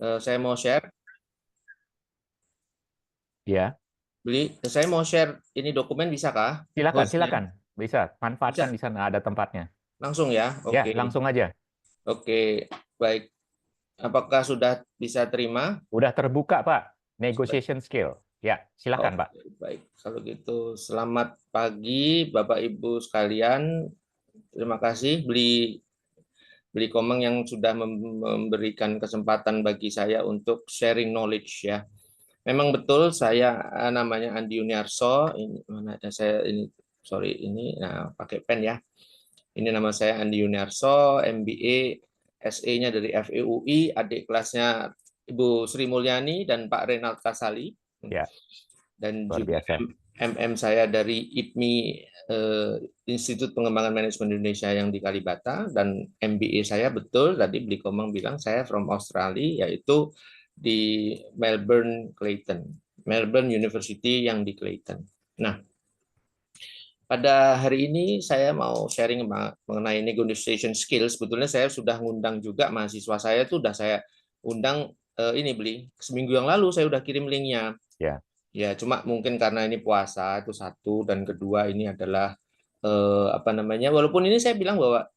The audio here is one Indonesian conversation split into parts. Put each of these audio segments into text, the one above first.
Saya mau share, Ya, saya mau share ini dokumen bisa kah? silakan, Hostnya silakan. Bisa, manfaatkan bisa di sana ada tempatnya. langsung ya. Ya, Oke, langsung aja. oke, baik. Apakah sudah bisa terima? Udah terbuka, Pak. Baik. Negotiation skill. Ya, silakan, Pak. Oke, baik. Kalau gitu, selamat pagi Bapak Ibu sekalian. Terima kasih beli beli Komeng yang sudah memberikan kesempatan bagi saya untuk sharing knowledge ya. Memang betul saya namanya Andi Yuniarso. Ini mana ada saya ini, sorry ini, nah pakai pen ya. Ini nama saya Andi Yuniarso, MBA, SE-nya dari FEUI, adik kelasnya Ibu Sri Mulyani dan Pak Renald Kasali, Ya, dan luar juga biasa. MM saya dari IPMI, Institut Pengembangan Manajemen Indonesia yang di Kalibata, dan MBA saya betul tadi Beli Komang bilang saya from Australia, yaitu di Melbourne, Clayton, Melbourne University yang di Clayton. Nah, pada hari ini saya mau sharing mengenai negotiation skills. Sebetulnya saya sudah ngundang juga mahasiswa saya, itu sudah saya undang, ini beli seminggu yang lalu saya udah kirim linknya. Ya, Ya, cuma mungkin karena ini puasa itu satu, dan kedua ini adalah, apa namanya? Walaupun ini saya bilang bahwa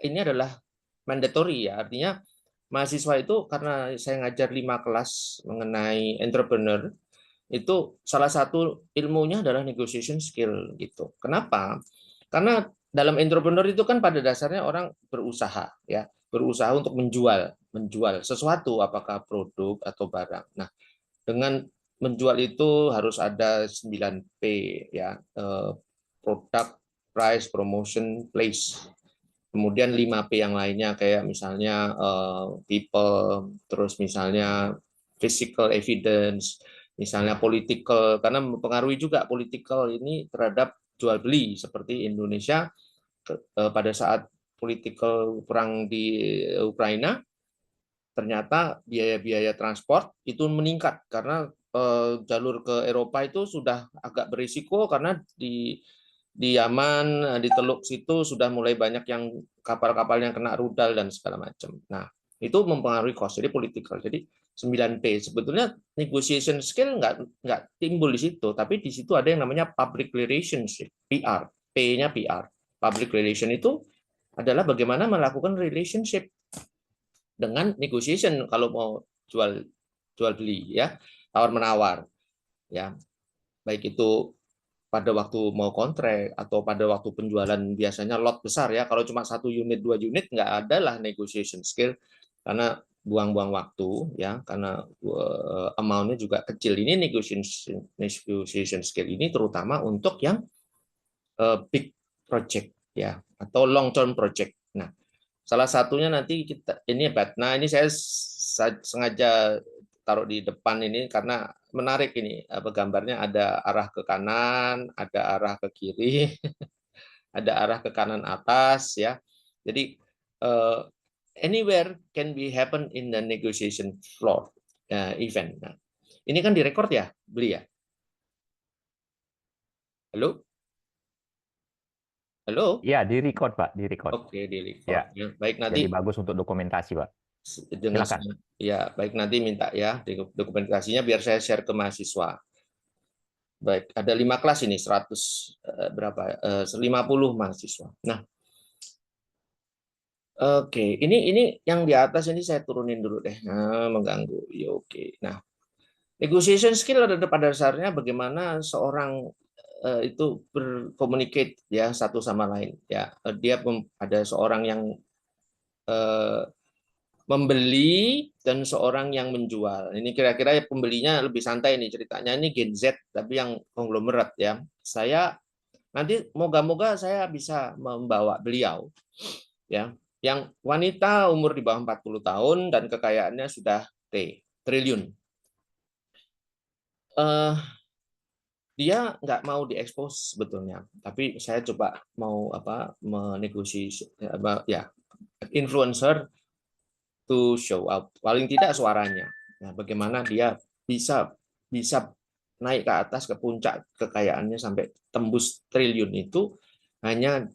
ini adalah mandatory ya, artinya mahasiswa itu karena saya ngajar 5 kelas mengenai entrepreneur, itu salah satu ilmunya adalah negotiation skill gitu. Kenapa? Karena dalam entrepreneur itu kan pada dasarnya orang berusaha ya, berusaha untuk menjual sesuatu, apakah produk atau barang. Nah, dengan menjual itu harus ada 9P ya, product, price, promotion, place. Kemudian 5P yang lainnya kayak misalnya people, terus misalnya physical evidence, misalnya political, karena mempengaruhi juga political ini terhadap jual beli. Seperti Indonesia pada saat political perang di Ukraina, ternyata biaya-biaya transport itu meningkat karena jalur ke Eropa itu sudah agak berisiko, karena di Yaman, di Teluk situ sudah mulai banyak yang kapal-kapal yang kena rudal dan segala macam. Nah, itu mempengaruhi cost. Jadi political. Jadi 9P. Sebetulnya negotiation skill nggak timbul di situ, tapi di situ ada yang namanya public relationship, PR. P-nya PR. Public relation itu adalah bagaimana melakukan relationship dengan negotiation kalau mau jual jual beli ya, tawar menawar ya, baik itu pada waktu mau kontrak atau pada waktu penjualan, biasanya lot besar ya. Kalau cuma 1 unit 2 unit nggak ada lah negotiation skill, karena buang-buang waktu ya, karena amountnya juga kecil. Ini negotiation skill ini terutama untuk yang big project ya, atau long term project. Nah, salah satunya nanti kita ini nah ini saya sengaja taruh di depan ini karena menarik ini, apa gambarnya, ada arah ke kanan, ada arah ke kiri, ada arah ke kanan atas ya. Jadi anywhere can be happen in the negotiation floor event. Nah, ini kan direkord ya, beli ya. Halo, halo. ya, di record, Pak, di record. Oke, di Ya, record ya. Baik, nanti jadi bagus untuk dokumentasi, Pak. dengan Silakan. ya, baik, nanti minta ya dokumentasinya biar saya share ke mahasiswa. Baik, ada 5 kelas ini, 100 berapa? 50 mahasiswa. Nah, oke, ini yang di atas ini saya turunin dulu deh. Nah, mengganggu. Ya, oke. Nah, negotiation skill pada dasarnya bagaimana seorang itu berkomunikasi ya satu sama lain ya. Dia ada seorang yang eh, membeli dan seorang yang menjual. Ini kira-kira ya pembelinya lebih santai nih ceritanya. Ini Gen Z tapi yang konglomerat ya. Saya nanti moga-moga saya bisa membawa beliau ya, yang wanita umur di bawah 40 tahun dan kekayaannya sudah triliun. Eh, dia nggak mau diekspos sebetulnya, tapi saya coba mau apa menegosiasi ya, influencer to show up, paling tidak suaranya. Nah, bagaimana dia bisa bisa naik ke atas ke puncak kekayaannya sampai tembus triliun itu hanya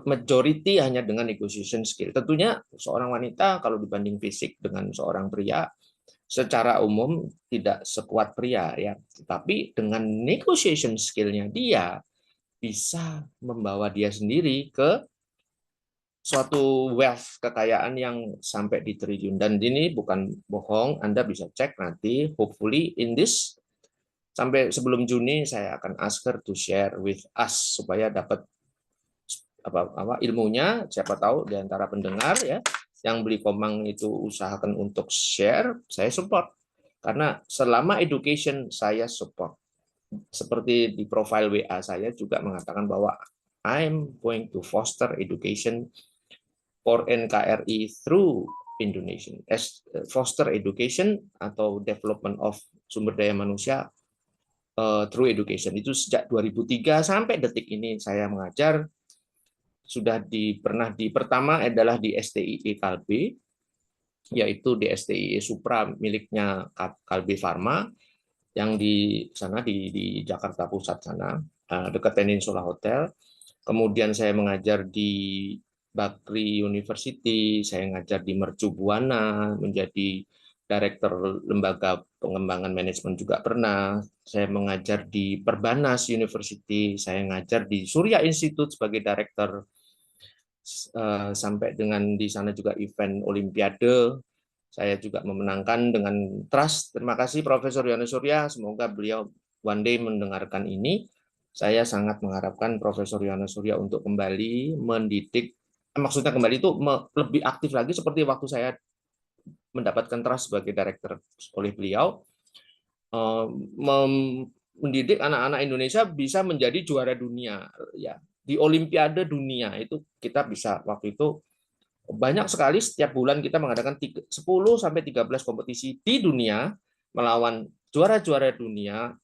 majority hanya dengan negotiation skill. Tentunya seorang wanita kalau dibanding fisik dengan seorang pria secara umum tidak sekuat pria ya, tapi dengan negotiation skill-nya dia bisa membawa dia sendiri ke suatu wealth kekayaan yang sampai di triliun. Dan ini bukan bohong, Anda bisa cek nanti. Hopefully in this sampai sebelum Juni saya akan ask her to share with us supaya dapat apa ilmunya. Siapa tahu di antara pendengar ya yang beli Komang itu usahakan untuk share, saya support. Karena selama education saya support. Seperti di profile WA saya juga mengatakan bahwa I'm going to foster education for NKRI through Indonesian. Foster education atau development of sumber daya manusia through education. Itu sejak 2003 sampai detik ini saya mengajar. Sudah pernah di pertama adalah di STIE Kalbe, yaitu di STIE Supra miliknya Kalbe Pharma yang di sana di Jakarta Pusat sana, dekat Peninsula Hotel. Kemudian saya mengajar di Bakri University, saya ngajar di Mercu Buana, menjadi Direktur Lembaga Pengembangan Manajemen juga pernah. Saya mengajar di Perbanas University, saya ngajar di Surya Institute sebagai Direktur, sampai dengan di sana juga event Olimpiade. Saya juga memenangkan dengan trust. Terima kasih Profesor Yono Surya, semoga beliau one day mendengarkan ini. Saya sangat mengharapkan Profesor Yono Surya untuk kembali mendidik, maksudnya kembali itu lebih aktif lagi seperti waktu saya mendapatkan trust sebagai director oleh beliau, mendidik anak-anak Indonesia bisa menjadi juara dunia ya di Olimpiade dunia. Itu kita bisa waktu itu banyak sekali, setiap bulan kita mengadakan 10 sampai 13 kompetisi di dunia melawan juara-juara dunia.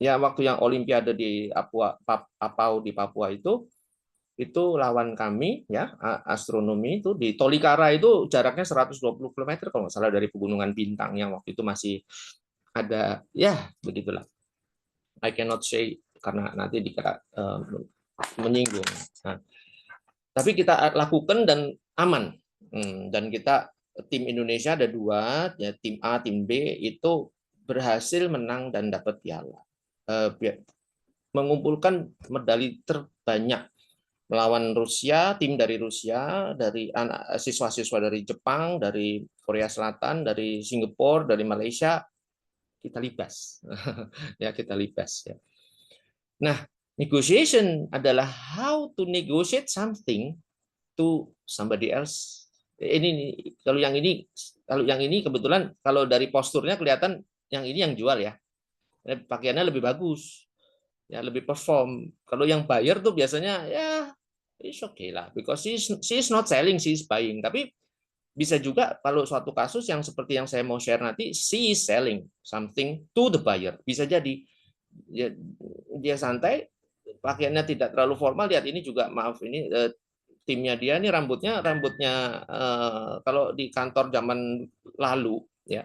Ya waktu yang Olimpiade di Apau di Papua itu lawan kami ya, astronomi itu di Tolikara, itu jaraknya 120 km kalau nggak salah dari Pegunungan Bintang yang waktu itu masih ada ya begitulah. I cannot say karena nanti dikira menyinggung. Nah, tapi kita lakukan dan aman. Dan kita tim Indonesia ada 2, ya tim A, tim B itu berhasil menang dan dapat piala. Mengumpulkan medali terbanyak melawan Rusia, tim dari Rusia, dari siswa-siswa dari Jepang, dari Korea Selatan, dari Singapura, dari Malaysia, kita libas. Ya, kita libas ya. Nah, negotiation adalah how to negotiate something to somebody else. Ini kalau yang ini kebetulan kalau dari posturnya kelihatan yang ini yang jual ya. Pakaiannya lebih bagus. Ya, lebih perform. Kalau yang buyer tuh biasanya ya it's okay lah, because she's not selling, she's buying. Tapi bisa juga kalau suatu kasus yang seperti yang saya mau share nanti, she is selling something to the buyer. Bisa jadi dia santai, pakaiannya tidak terlalu formal. Lihat ini juga, maaf ini timnya dia ini rambutnya kalau di kantor zaman lalu ya,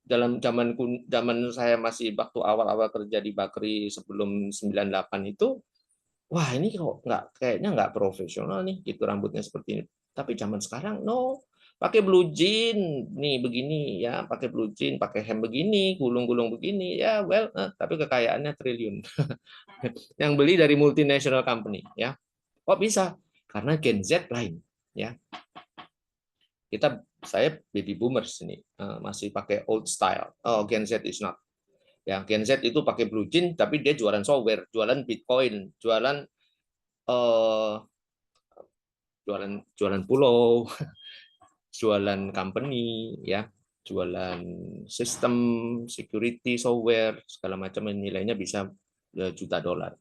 dalam zaman saya masih waktu awal-awal kerja di Bakri sebelum 98 itu, wah ini kok kayaknya nggak profesional nih gitu rambutnya seperti ini. Tapi zaman sekarang no, pakai blue jean nih begini ya, pakai blue jean, pakai hem begini, gulung-gulung begini ya, well, tapi kekayaannya triliun. Yang beli dari multinational company ya. Kok bisa? Karena Gen Z lain ya. Saya baby boomers ini masih pakai old style. Oh, Gen Z is not. Ya, Gen Z itu pakai blue jean tapi dia jualan software, jualan Bitcoin, jualan pulau, jualan company ya, jualan sistem security software segala macam, nilainya bisa juta dolar.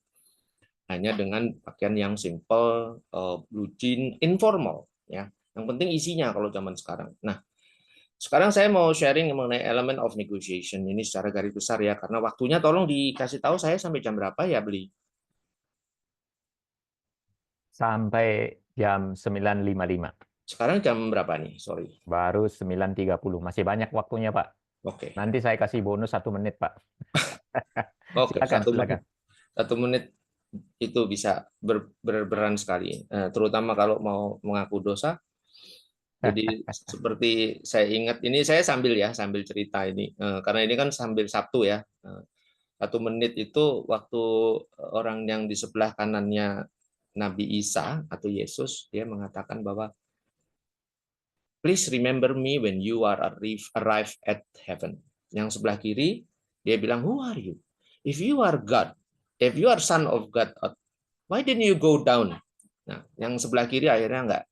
Hanya dengan pakaian yang simple, blue jean, informal ya. Yang penting isinya kalau zaman sekarang. Nah, sekarang saya mau sharing mengenai element of negotiation ini secara garis besar ya, karena waktunya tolong dikasih tahu saya sampai jam berapa ya beli. Sampai jam 9.55. Sekarang jam berapa nih? Sorry. Baru 9.30. Masih banyak waktunya, Pak. Oke. Nanti saya kasih bonus 1 menit, Pak. Oke, Silakan, 1 silakan. menit. 1 menit itu bisa berperan sekali, terutama kalau mau mengaku dosa. Jadi seperti saya ingat ini, saya sambil cerita ini karena ini kan sambil Sabtu ya. 1 menit itu waktu orang yang di sebelah kanannya Nabi Isa atau Yesus, dia mengatakan bahwa please remember me when you are arrive at heaven. Yang sebelah kiri dia bilang, who are you? If you are God, if you are son of God, why didn't you go down? Nah, yang sebelah kiri akhirnya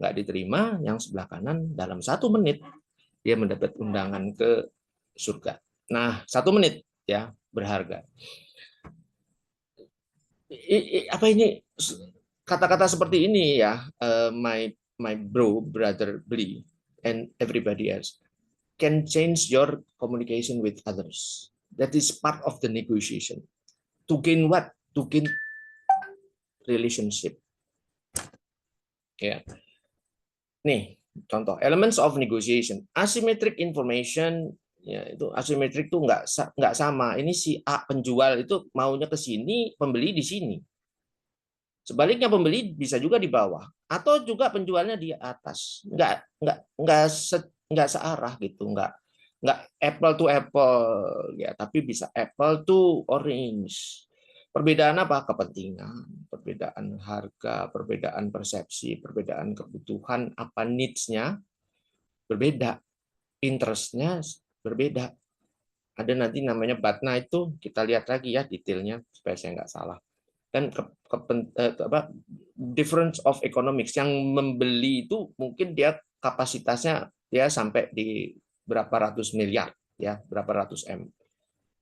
nggak diterima, yang sebelah kanan dalam 1 menit dia mendapat undangan ke surga. Nah, 1 menit ya berharga. Apa ini kata-kata seperti ini ya, my brother Bli and everybody else can change your communication with others. That is part of the negotiation. To gain what? To gain relationship. Ya. Nih, contoh elements of negotiation. Asymmetric information ya itu asimetrik tuh nggak sama. Ini si A penjual itu maunya ke sini, pembeli di sini. Sebaliknya pembeli bisa juga di bawah atau juga penjualnya di atas. Nggak searah gitu, nggak apple to apple ya, tapi bisa apple to orange. Perbedaan apa? Kepentingan, perbedaan harga, perbedaan persepsi, perbedaan kebutuhan, apa needs-nya berbeda, interest-nya berbeda. Ada nanti namanya Batna itu kita lihat lagi ya detailnya supaya saya nggak salah. Dan difference of economics yang membeli itu mungkin dia kapasitasnya dia sampai di berapa ratus miliar ya, berapa ratus M.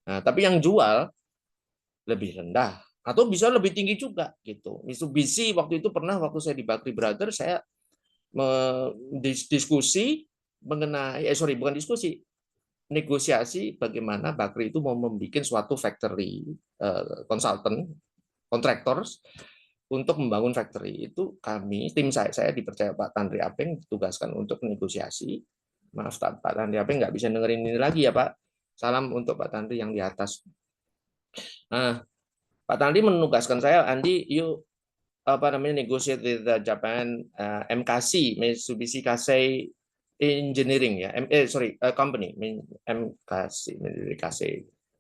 Nah, tapi yang jual lebih rendah atau bisa lebih tinggi juga gitu. Mitsubishi waktu itu pernah waktu saya di Bakri Brother saya diskusi mengenai bukan diskusi, negosiasi bagaimana Bakri itu mau membuat suatu factory consultant contractors untuk membangun factory. Itu kami tim saya dipercaya Pak Tandri Apeng ditugaskan untuk negosiasi. Maaf Pak Tandri Apeng nggak bisa dengerin ini lagi ya Pak. Salam untuk Pak Tandri yang di atas. Nah, Pak Tandri menugaskan saya, Andi, yuk negotiate with the Japan MKC, Mitsubishi Kasei Engineering ya, company, MKC,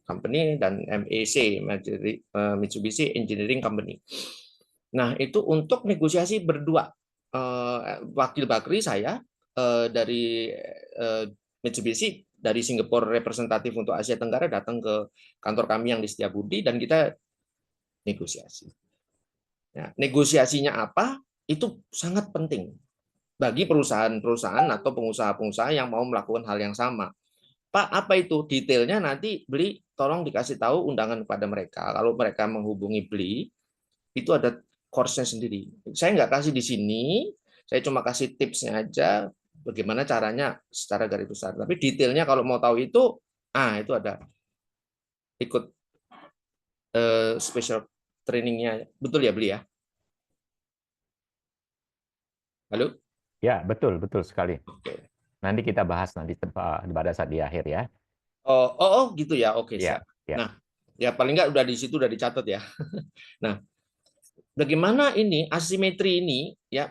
Company dan MEC, Mitsubishi Engineering Company. Nah, itu untuk negosiasi berdua. Wakil Bakri saya dari Mitsubishi dari Singapura representatif untuk Asia Tenggara datang ke kantor kami yang di Setiabudi dan kita negosiasi. Ya, negosiasinya apa? Itu sangat penting bagi perusahaan-perusahaan atau pengusaha-pengusaha yang mau melakukan hal yang sama. Pak, apa itu detailnya nanti Beli tolong dikasih tahu undangan kepada mereka. Kalau mereka menghubungi Beli, itu ada course-nya sendiri. Saya nggak kasih di sini, saya cuma kasih tipsnya aja bagaimana caranya secara garis besar. Tapi detailnya kalau mau tahu itu ada ikut special trainingnya. Betul ya Beli ya? Halo? Ya, betul, betul sekali. Oke. Nanti kita bahas nanti pada saat di akhir ya. Oh gitu ya. Oke, Ya, siap. ya. Nah, ya paling nggak udah di situ udah dicatat ya. Nah, bagaimana ini asimetri ini ya,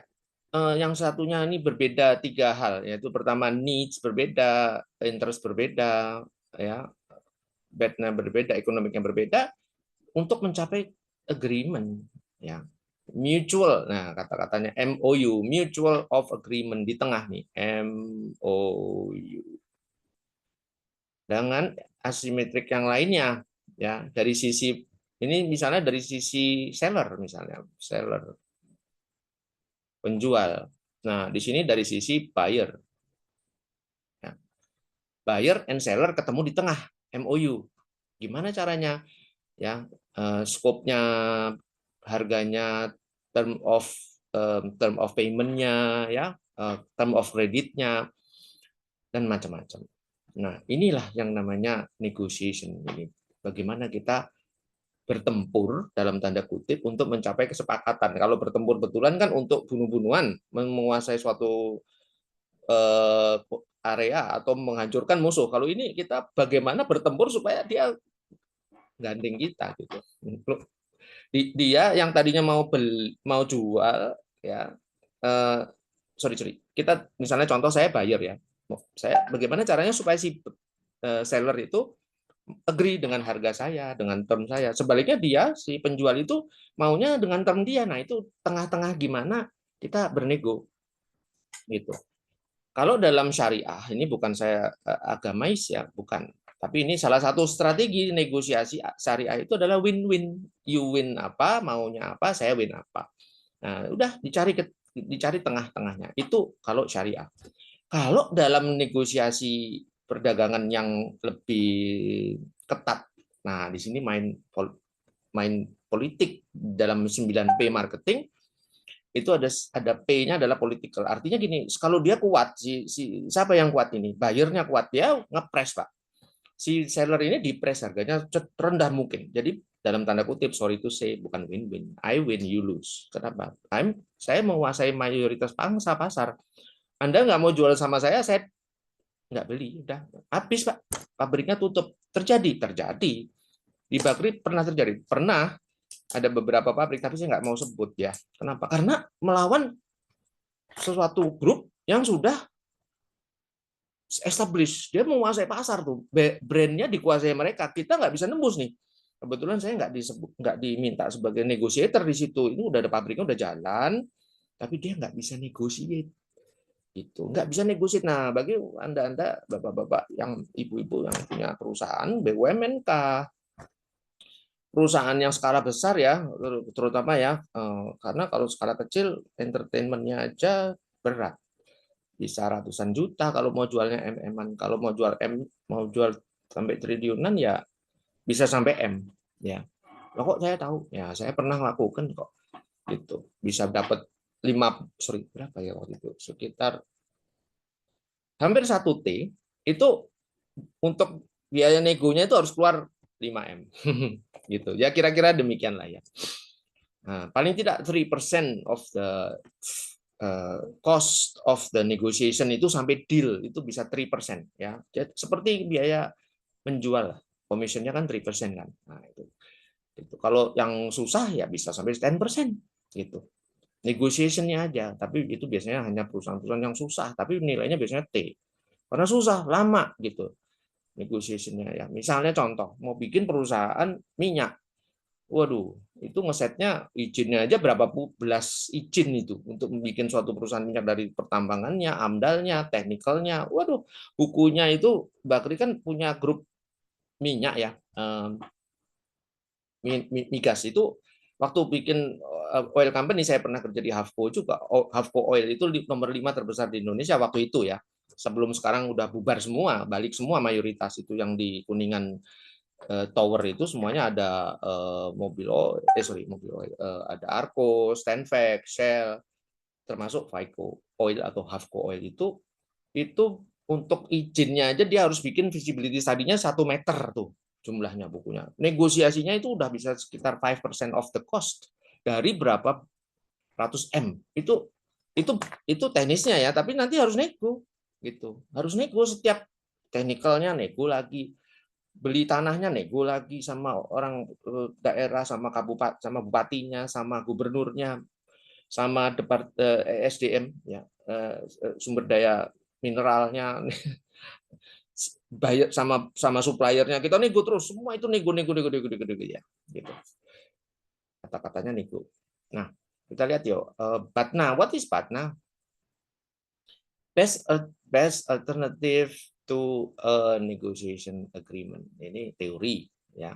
yang satunya ini berbeda 3 hal, yaitu pertama needs berbeda, interest berbeda, ya, bednya berbeda, ekonomiknya berbeda untuk mencapai agreement, ya, mutual. Nah, kata-katanya MOU, mutual of agreement di tengah nih, MOU. Dengan asimetrik yang lainnya, ya, dari sisi ini misalnya dari sisi seller misalnya, seller penjual. Nah, di sini dari sisi buyer. Ya. Buyer and seller ketemu di tengah, MOU. Gimana caranya? Ya, scope-nya, harganya, term of payment-nya, ya, term of credit-nya, dan macam-macam. Nah, inilah yang namanya negotiation. Ini bagaimana kita bertempur dalam tanda kutip untuk mencapai kesepakatan. Kalau bertempur betulan kan untuk bunuh-bunuhan, menguasai suatu area atau menghancurkan musuh. Kalau ini kita bagaimana bertempur supaya dia gandeng kita gitu. Dia yang tadinya mau jual ya, kita misalnya contoh saya buyer ya, saya bagaimana caranya supaya si seller itu agree dengan harga saya, dengan term saya. Sebaliknya dia si penjual itu maunya dengan term dia. Nah itu tengah-tengah gimana kita bernego gitu. Kalau dalam syariah, ini bukan saya agamais ya, bukan. Tapi ini salah satu strategi negosiasi syariah itu adalah win-win. You win apa, maunya apa, saya win apa. Nah, udah dicari tengah-tengahnya. Itu kalau syariah. Kalau dalam negosiasi perdagangan yang lebih ketat, nah di sini main politik dalam 9P marketing itu ada P-nya adalah political. Artinya gini, kalau dia kuat, siapa yang kuat ini? Buyernya kuat, dia ngepres, Pak. Si seller ini dipres harganya rendah mungkin. Jadi dalam tanda kutip, sorry to say, bukan win-win. I win, you lose. Kenapa? Saya menguasai mayoritas pangsa pasar. Anda nggak mau jual sama saya nggak beli. Udah, habis, Pak. Pabriknya tutup. Terjadi. Di Bakri pernah terjadi. Pernah ada beberapa pabrik, tapi saya nggak mau sebut ya. Kenapa? Karena melawan sesuatu grup yang sudah established. Dia menguasai pasar tuh. Brandnya dikuasai mereka. Kita nggak bisa nembus nih. Kebetulan saya nggak diminta sebagai negotiator di situ. Ini udah ada pabriknya udah jalan, tapi dia nggak bisa negotiate. Itu nggak bisa negosiasi. Nah, bagi anda bapak-bapak yang ibu-ibu yang punya perusahaan BUMN perusahaan yang skala besar ya, terutama ya, karena kalau skala kecil entertainmentnya aja berat, bisa ratusan juta kalau mau jualnya MM-an, kalau mau jual sampai triliunan ya bisa sampai M ya. Loh, kok saya tahu ya, saya pernah lakukan kok gitu, bisa dapat berapa ya waktu itu, sekitar hampir 1 T itu untuk biaya negonya itu harus keluar 5M gitu ya, kira-kira demikian lah ya. Nah, paling tidak 3% of the cost of the negotiation itu sampai deal itu bisa 3% ya. Jadi, seperti biaya menjual, commissionnya kan 3% kan. Nah, itu. Kalau yang susah ya bisa sampai 10% gitu. Negotiationnya aja, tapi itu biasanya hanya perusahaan-perusahaan yang susah, tapi nilainya biasanya T. Karena susah, lama gitu negotiationnya ya. Misalnya contoh, mau bikin perusahaan minyak. Waduh, itu ngesetnya izinnya aja berapa belas izin itu untuk membuat suatu perusahaan minyak, dari pertambangannya, amdalnya, teknikalnya. Waduh, bukunya itu Bakri kan punya grup minyak ya, migas itu. Waktu bikin oil company, saya pernah kerja di Havco juga. Havco Oil itu nomor 5 terbesar di Indonesia waktu itu ya. Sebelum sekarang udah bubar semua, balik semua mayoritas itu yang di Kuningan tower itu semuanya ada mobil oil, ada Arco, Stanvac, Shell, termasuk Vico Oil atau Havco Oil itu untuk izinnya aja dia harus bikin visibility study-nya 1 meter tuh jumlahnya bukunya. Negosiasinya itu udah bisa sekitar 5% of the cost dari berapa ratus M. Itu teknisnya ya, tapi nanti harus nego gitu. Harus nego setiap teknikalnya, nego lagi, beli tanahnya nego lagi sama orang daerah, sama kabupaten, sama bupatinya, sama gubernurnya, sama SDM ya, sumber daya mineralnya, bayar sama suppliernya, kita nego terus, semua itu nego ya gitu, kata-katanya nego. Nah, kita lihat yuk, BATNA. What is BATNA? Best alternative to a negotiation agreement. Ini teori ya.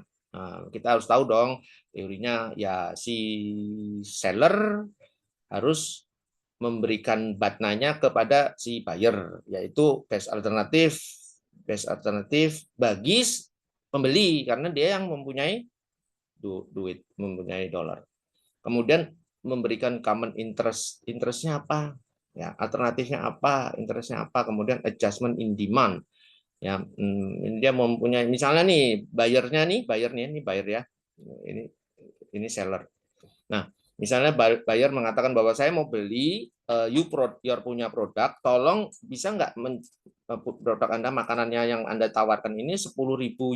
Kita harus tahu dong teorinya ya, si seller harus memberikan batnanya kepada si buyer, yaitu best alternatif bagi pembeli karena dia yang mempunyai duit, mempunyai dolar. Kemudian memberikan common interestnya apa ya, alternatifnya apa, interestnya apa, kemudian adjustment in demand ya. Dia mempunyai, misalnya nih bayarnya nih, ini buyer ya, ini seller. Nah, misalnya buyer mengatakan bahwa saya mau beli your punya produk, tolong bisa nggak produk Anda, makanannya yang Anda tawarkan ini 10.000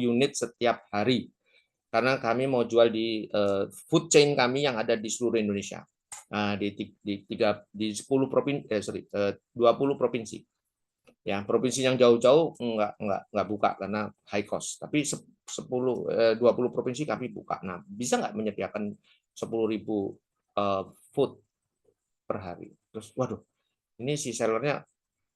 unit setiap hari, karena kami mau jual di food chain kami yang ada di seluruh Indonesia. di 10 provinsi, 20 provinsi. Ya, provinsi yang jauh-jauh nggak buka karena high cost. Tapi 20 provinsi kami buka. Nah, bisa nggak menyediakan 10.000 food per hari? Terus, waduh, ini si sellernya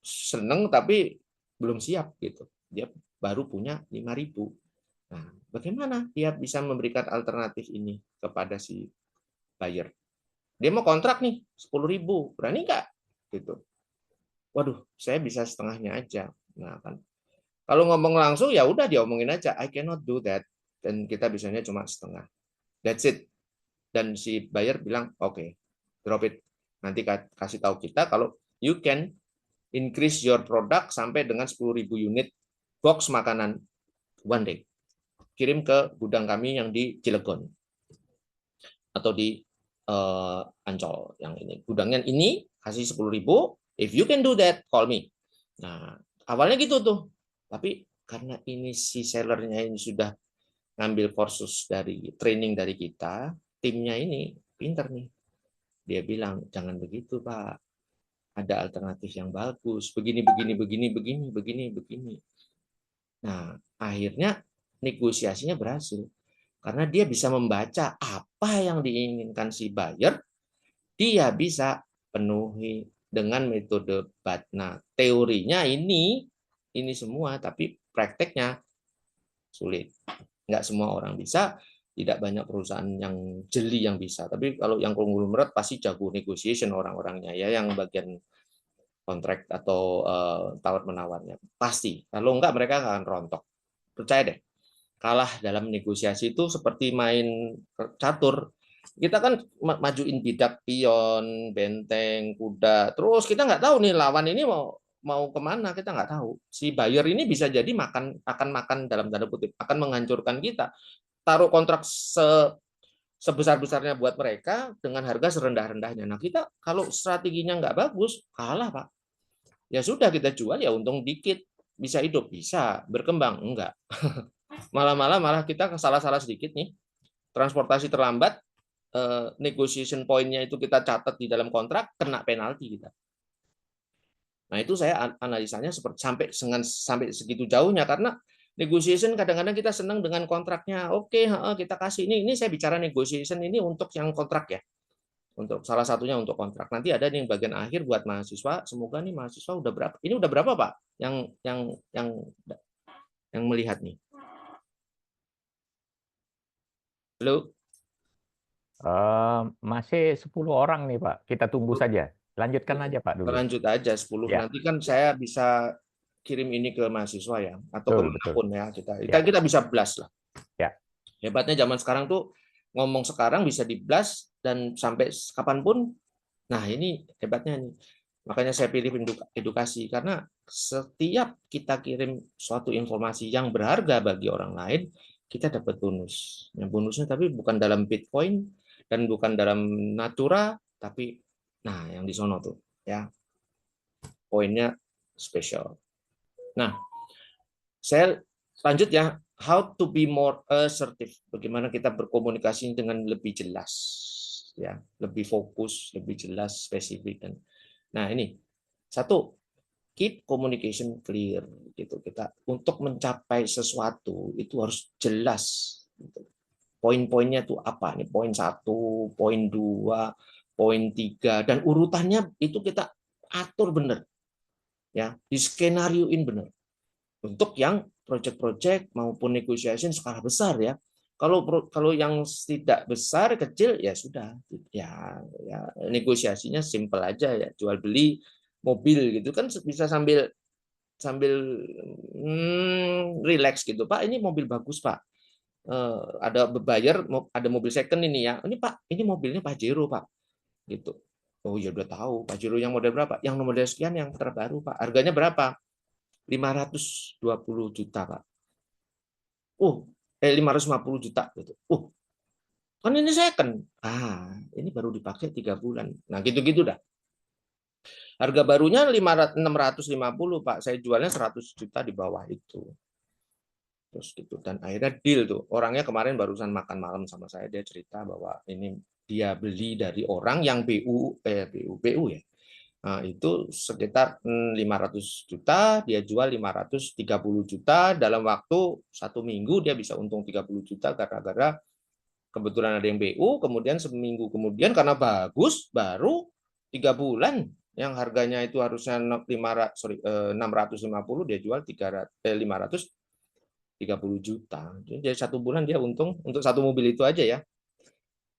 seneng tapi belum siap gitu. Dia baru punya 5.000. Nah, bagaimana dia bisa memberikan alternatif ini kepada si buyer? Dia mau kontrak nih 10.000, berani nggak? Gitu. Waduh, saya bisa setengahnya aja. Nah, kan kalau ngomong langsung ya udah dia omongin aja, I cannot do that. Dan kita bisanya cuma setengah. That's it. Dan si buyer bilang, oke, okay, drop it. Nanti kasih tahu kita kalau you can increase your product sampai dengan 10.000 unit box makanan one day. Kirim ke gudang kami yang di Cilegon atau di Ancol yang ini. Gudangnya ini kasih 10.000. If you can do that, call me. Nah, awalnya gitu tuh. Tapi karena ini si sellernya ini sudah ngambil kursus dari training dari kita, timnya ini pinter nih. Dia bilang, jangan begitu, Pak. Ada alternatif yang bagus. Begini, begini, begini, begini, begini, begini. Nah, akhirnya negosiasinya berhasil. Karena dia bisa membaca apa yang diinginkan si buyer, dia bisa penuhi dengan metode BAT. Nah, teorinya ini semua, tapi prakteknya sulit. Nggak semua orang bisa, tidak banyak perusahaan yang jeli yang bisa. Tapi kalau yang konglomerat pasti jago negotiation orang-orangnya ya, yang bagian kontrak atau tawar menawarnya pasti. Kalau enggak mereka akan rontok. Percaya deh. Kalah dalam negosiasi itu seperti main catur. Kita kan majuin bidak, pion, benteng, kuda. Terus kita nggak tahu nih lawan ini mau kemana, kita nggak tahu. Si buyer ini bisa jadi akan makan dalam tanda kutip, akan menghancurkan kita. Taruh kontrak sebesar-besarnya buat mereka dengan harga serendah-rendahnya. Nah, kita kalau strateginya nggak bagus, kalah, Pak. Ya sudah, kita jual ya untung dikit. Bisa hidup? Bisa. Berkembang? Enggak. Malah kita salah-salah sedikit nih. Transportasi terlambat, negotiation point-nya itu kita catat di dalam kontrak, kena penalti kita. Nah, itu saya analisanya sampai segitu jauhnya karena negotiation kadang-kadang kita senang dengan kontraknya. Oke, kita kasih ini saya bicara negotiation ini untuk yang kontrak ya. Untuk salah satunya untuk kontrak. Nanti ada yang bagian akhir buat mahasiswa. Semoga nih mahasiswa udah berapa? Ini udah berapa, Pak? Yang melihat nih. Halo? Masih 10 orang nih, Pak. Kita tunggu saja. Lanjutkan aja, Pak, dulu. Lanjut aja 10. Ya, Nanti kan saya bisa kirim ini ke mahasiswa ya, atau betul, betul. kemanapun ya Ya, kita bisa blast lah. ya. Hebatnya zaman sekarang tuh ngomong sekarang bisa di blast dan sampai kapanpun. Nah, ini hebatnya nih. Makanya saya pilih edukasi karena setiap kita kirim suatu informasi yang berharga bagi orang lain, kita dapat bonus. Yang bonusnya tapi bukan dalam Bitcoin dan bukan dalam Natura, tapi nah yang di sono tuh ya. Poinnya spesial. Nah, saya lanjut ya. How to be more assertive. Bagaimana kita berkomunikasi dengan lebih jelas, ya, lebih fokus, lebih jelas, spesifik. Nah ini satu, keep communication clear. Gitu. Kita untuk mencapai sesuatu itu harus jelas. Gitu. Poin-poinnya tuh apa? Nih poin 1, poin 2, poin 3, dan urutannya itu kita atur benar. Ya, di skenarioin benar. Untuk yang project-project maupun negotiation skala besar ya. Kalau yang tidak besar, kecil ya sudah ya negosiasinya simple aja ya, jual beli mobil gitu kan bisa sambil sambil relax gitu. Pak, ini mobil bagus, Pak. Ada buyer, ada mobil second ini ya. Ini Pak, ini mobilnya Pajero, Pak. Gitu. Oh ya udah tahu, Pajero yang model berapa? Yang model sekian yang terbaru, Pak. Harganya berapa? 520 juta, Pak. 550 juta gitu. Kan ini second. Ini baru dipakai 3 bulan. Nah, gitu-gitu dah. Harga barunya 650, Pak. Saya jualnya 100 juta di bawah itu. Terus gitu. Dan akhirnya deal tuh. Orangnya kemarin barusan makan malam sama saya, dia cerita bahwa ini dia beli dari orang yang BU ya. Nah, itu sekitar 500 juta, dia jual 530 juta, dalam waktu 1 minggu dia bisa untung 30 juta gara-gara kebetulan ada yang BU, kemudian seminggu kemudian karena bagus, baru 3 bulan yang harganya itu harusnya 650, dia jual 530 juta. Jadi 1 bulan dia untung untuk satu mobil itu aja ya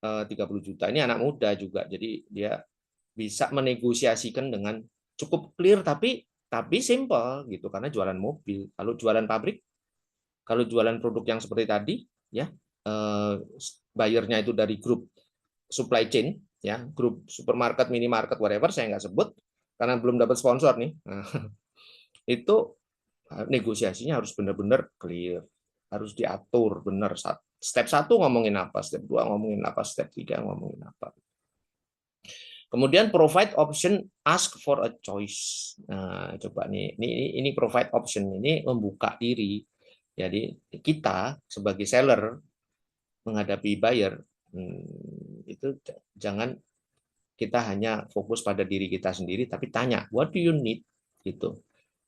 30 juta. Ini anak muda juga, jadi dia bisa menegosiasikan dengan cukup clear tapi simple gitu karena jualan mobil. Kalau jualan pabrik, kalau jualan produk yang seperti tadi ya bayarnya itu dari grup supply chain ya, grup supermarket, minimarket, whatever saya nggak sebut karena belum dapat sponsor nih. Nah, itu negosiasinya harus benar-benar clear, harus diatur benar. Step 1 ngomongin apa, step 2 ngomongin apa, step 3 ngomongin apa. Kemudian provide option, ask for a choice. Nah, coba nih, ini provide option, ini membuka diri. Jadi kita sebagai seller menghadapi buyer itu jangan kita hanya fokus pada diri kita sendiri, tapi tanya, what do you need? Gitu.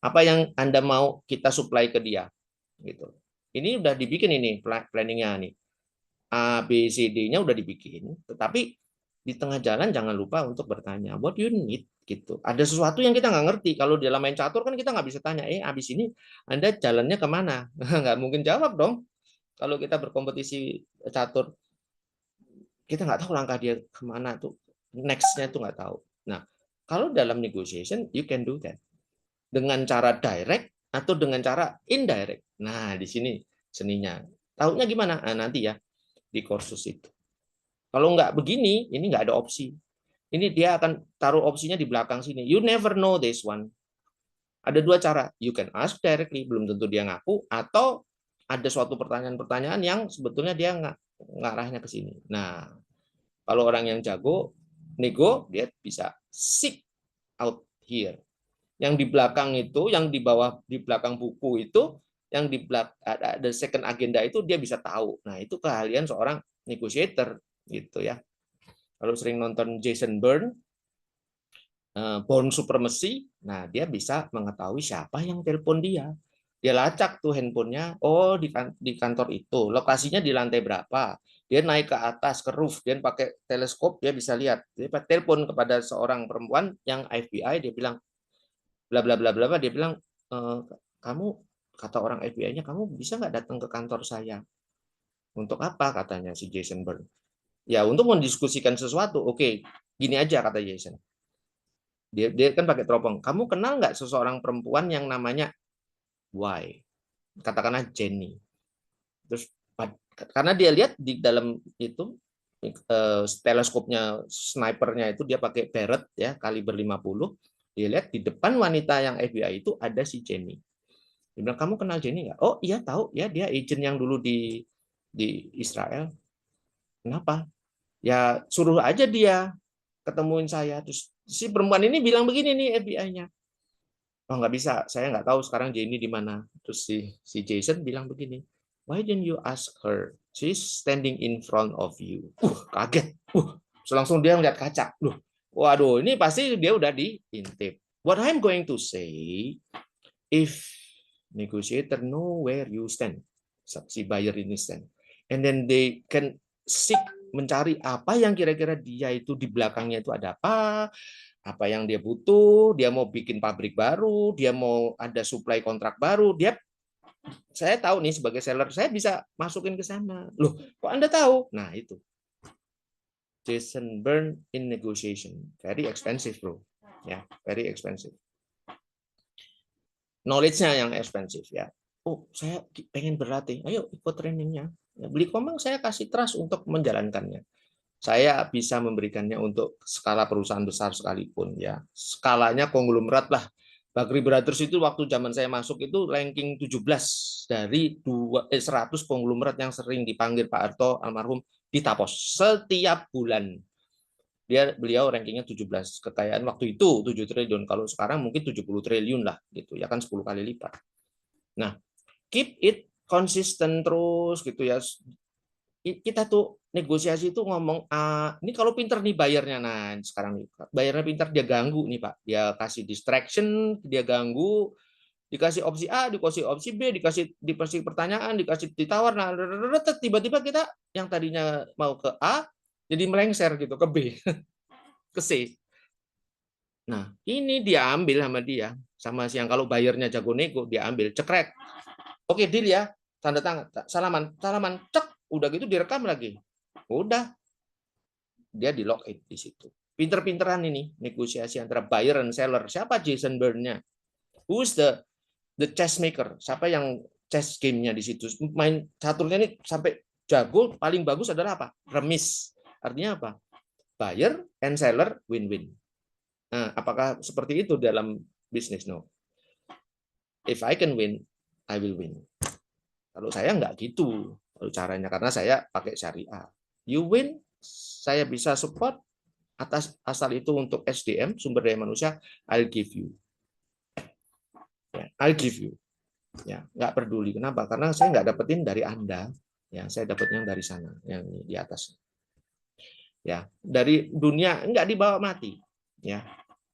Apa yang Anda mau kita supply ke dia? Gitu. Ini udah dibikin ini planningnya nih. A, B, C, D-nya udah dibikin, tetapi di tengah jalan jangan lupa untuk bertanya, what do you need? Gitu. Ada sesuatu yang kita nggak ngerti. Kalau dalam main catur kan kita nggak bisa tanya, abis ini Anda jalannya kemana? Nggak mungkin jawab dong. Kalau kita berkompetisi catur, kita nggak tahu langkah dia kemana tuh, next-nya tuh nggak tahu. Nah, kalau dalam negotiation, you can do that dengan cara direct atau dengan cara indirect. Nah, di sini seninya. Tahunya gimana? Nah, nanti ya di kursus itu. Kalau nggak begini, ini nggak ada opsi. Ini dia akan taruh opsinya di belakang sini. You never know this one. Ada 2 cara. You can ask directly, belum tentu dia ngaku, atau ada suatu pertanyaan-pertanyaan yang sebetulnya dia ngarahnya ke sini. Nah, kalau orang yang jago nego, dia bisa seek out here. Yang di belakang itu, yang di bawah, di belakang buku itu, yang di belakang ada second agenda itu dia bisa tahu. Nah, itu keahlian seorang negotiator gitu ya. Kalau sering nonton Jason Bourne, Born Supremacy, nah dia bisa mengetahui siapa yang telepon dia. Dia lacak tuh handphonenya, oh di kantor itu, lokasinya di lantai berapa. Dia naik ke atas ke roof, dia pakai teleskop, dia bisa lihat. Dia telepon kepada seorang perempuan yang FBI, dia bilang bla bla bla bla, dia bilang kamu, kata orang FBI-nya, kamu bisa nggak datang ke kantor saya? Untuk apa katanya si Jason Bourne? Ya untuk mendiskusikan sesuatu. Oke, gini aja kata Jason. Dia kan pakai teropong. Kamu kenal nggak seseorang perempuan yang namanya Y? Katakanlah Jenny. Terus karena dia lihat di dalam itu teleskopnya, snipernya itu dia pakai Barrett ya kaliber 50. Dia lihat di depan wanita yang FBI itu ada si Jenny. Dia bilang, kamu kenal Jenny nggak? Oh iya tahu ya, dia agent yang dulu di Israel. Kenapa? Ya suruh aja dia ketemuin saya. Terus si perempuan ini bilang begini nih FBI-nya. Oh nggak bisa, saya nggak tahu sekarang Jenny di mana. Terus si Jason bilang begini, why didn't you ask her? She's standing in front of you. Kaget. Langsung dia ngeliat kaca. Waduh, ini pasti dia udah diintip. What I'm going to say, if negotiator know where you stand, si buyer ini stand, and then they can seek, mencari apa yang kira-kira dia itu di belakangnya itu ada apa yang dia butuh, dia mau bikin pabrik baru, dia mau ada supply kontrak baru, saya tahu nih sebagai seller, saya bisa masukin ke sana. Loh, kok Anda tahu? Nah, itu. Jason Bourne in negotiation. Very expensive, bro. Ya, very expensive. Knowledge-nya yang expensive ya. Oh, saya pengen berlatih. Ayo ikut trainingnya. Ya, beli Komang saya kasih trust untuk menjalankannya. Saya bisa memberikannya untuk skala perusahaan besar sekalipun ya. Skalanya konglomerat lah. Bakri Brothers itu waktu zaman saya masuk itu ranking 17 dari 100 konglomerat yang sering dipanggil Pak Harto almarhum di Tapos setiap bulan. Beliau rankingnya 17. Kekayaan waktu itu 7 triliun. Kalau sekarang mungkin 70 triliun lah gitu ya, kan 10 kali lipat. Nah, keep it konsisten terus gitu ya. kita tuh negosiasi itu ngomong ini kalau pinter nih bayarnya, nah sekarang nih bayarnya pinter, dia ganggu nih Pak, dia kasih distraction, dia ganggu, dikasih opsi A, dikasih opsi B, dikasih pertanyaan, dikasih ditawar, nah tiba-tiba kita yang tadinya mau ke A jadi melengser gitu ke B, ke C. Nah ini dia ambil sama dia, sama siang kalau bayarnya jago nego, dia ambil cekrek, oke deal ya, tanda tangan, salaman, salaman, cek, udah gitu direkam lagi, udah dia di login di situ. Pinter-pinteran ini negosiasi antara buyer dan seller. Siapa Jason Byrne-nya? Who's the chess maker? Siapa yang chess game-nya di situ? Main caturnya ini sampai jago, paling bagus adalah apa? Remis. Artinya apa? Buyer and seller win-win. Nah, apakah seperti itu dalam bisnis? No. If I can win, I will win. Kalau saya nggak gitu caranya, karena saya pakai syariah. You win, saya bisa support, asal itu untuk SDM, sumber daya manusia, I'll give you. I'll give you. Ya, nggak peduli. Kenapa? Karena saya nggak dapetin dari Anda. Ya, saya dapatnya dari sana, yang di atas. Ya, dari dunia nggak dibawa mati. Ya,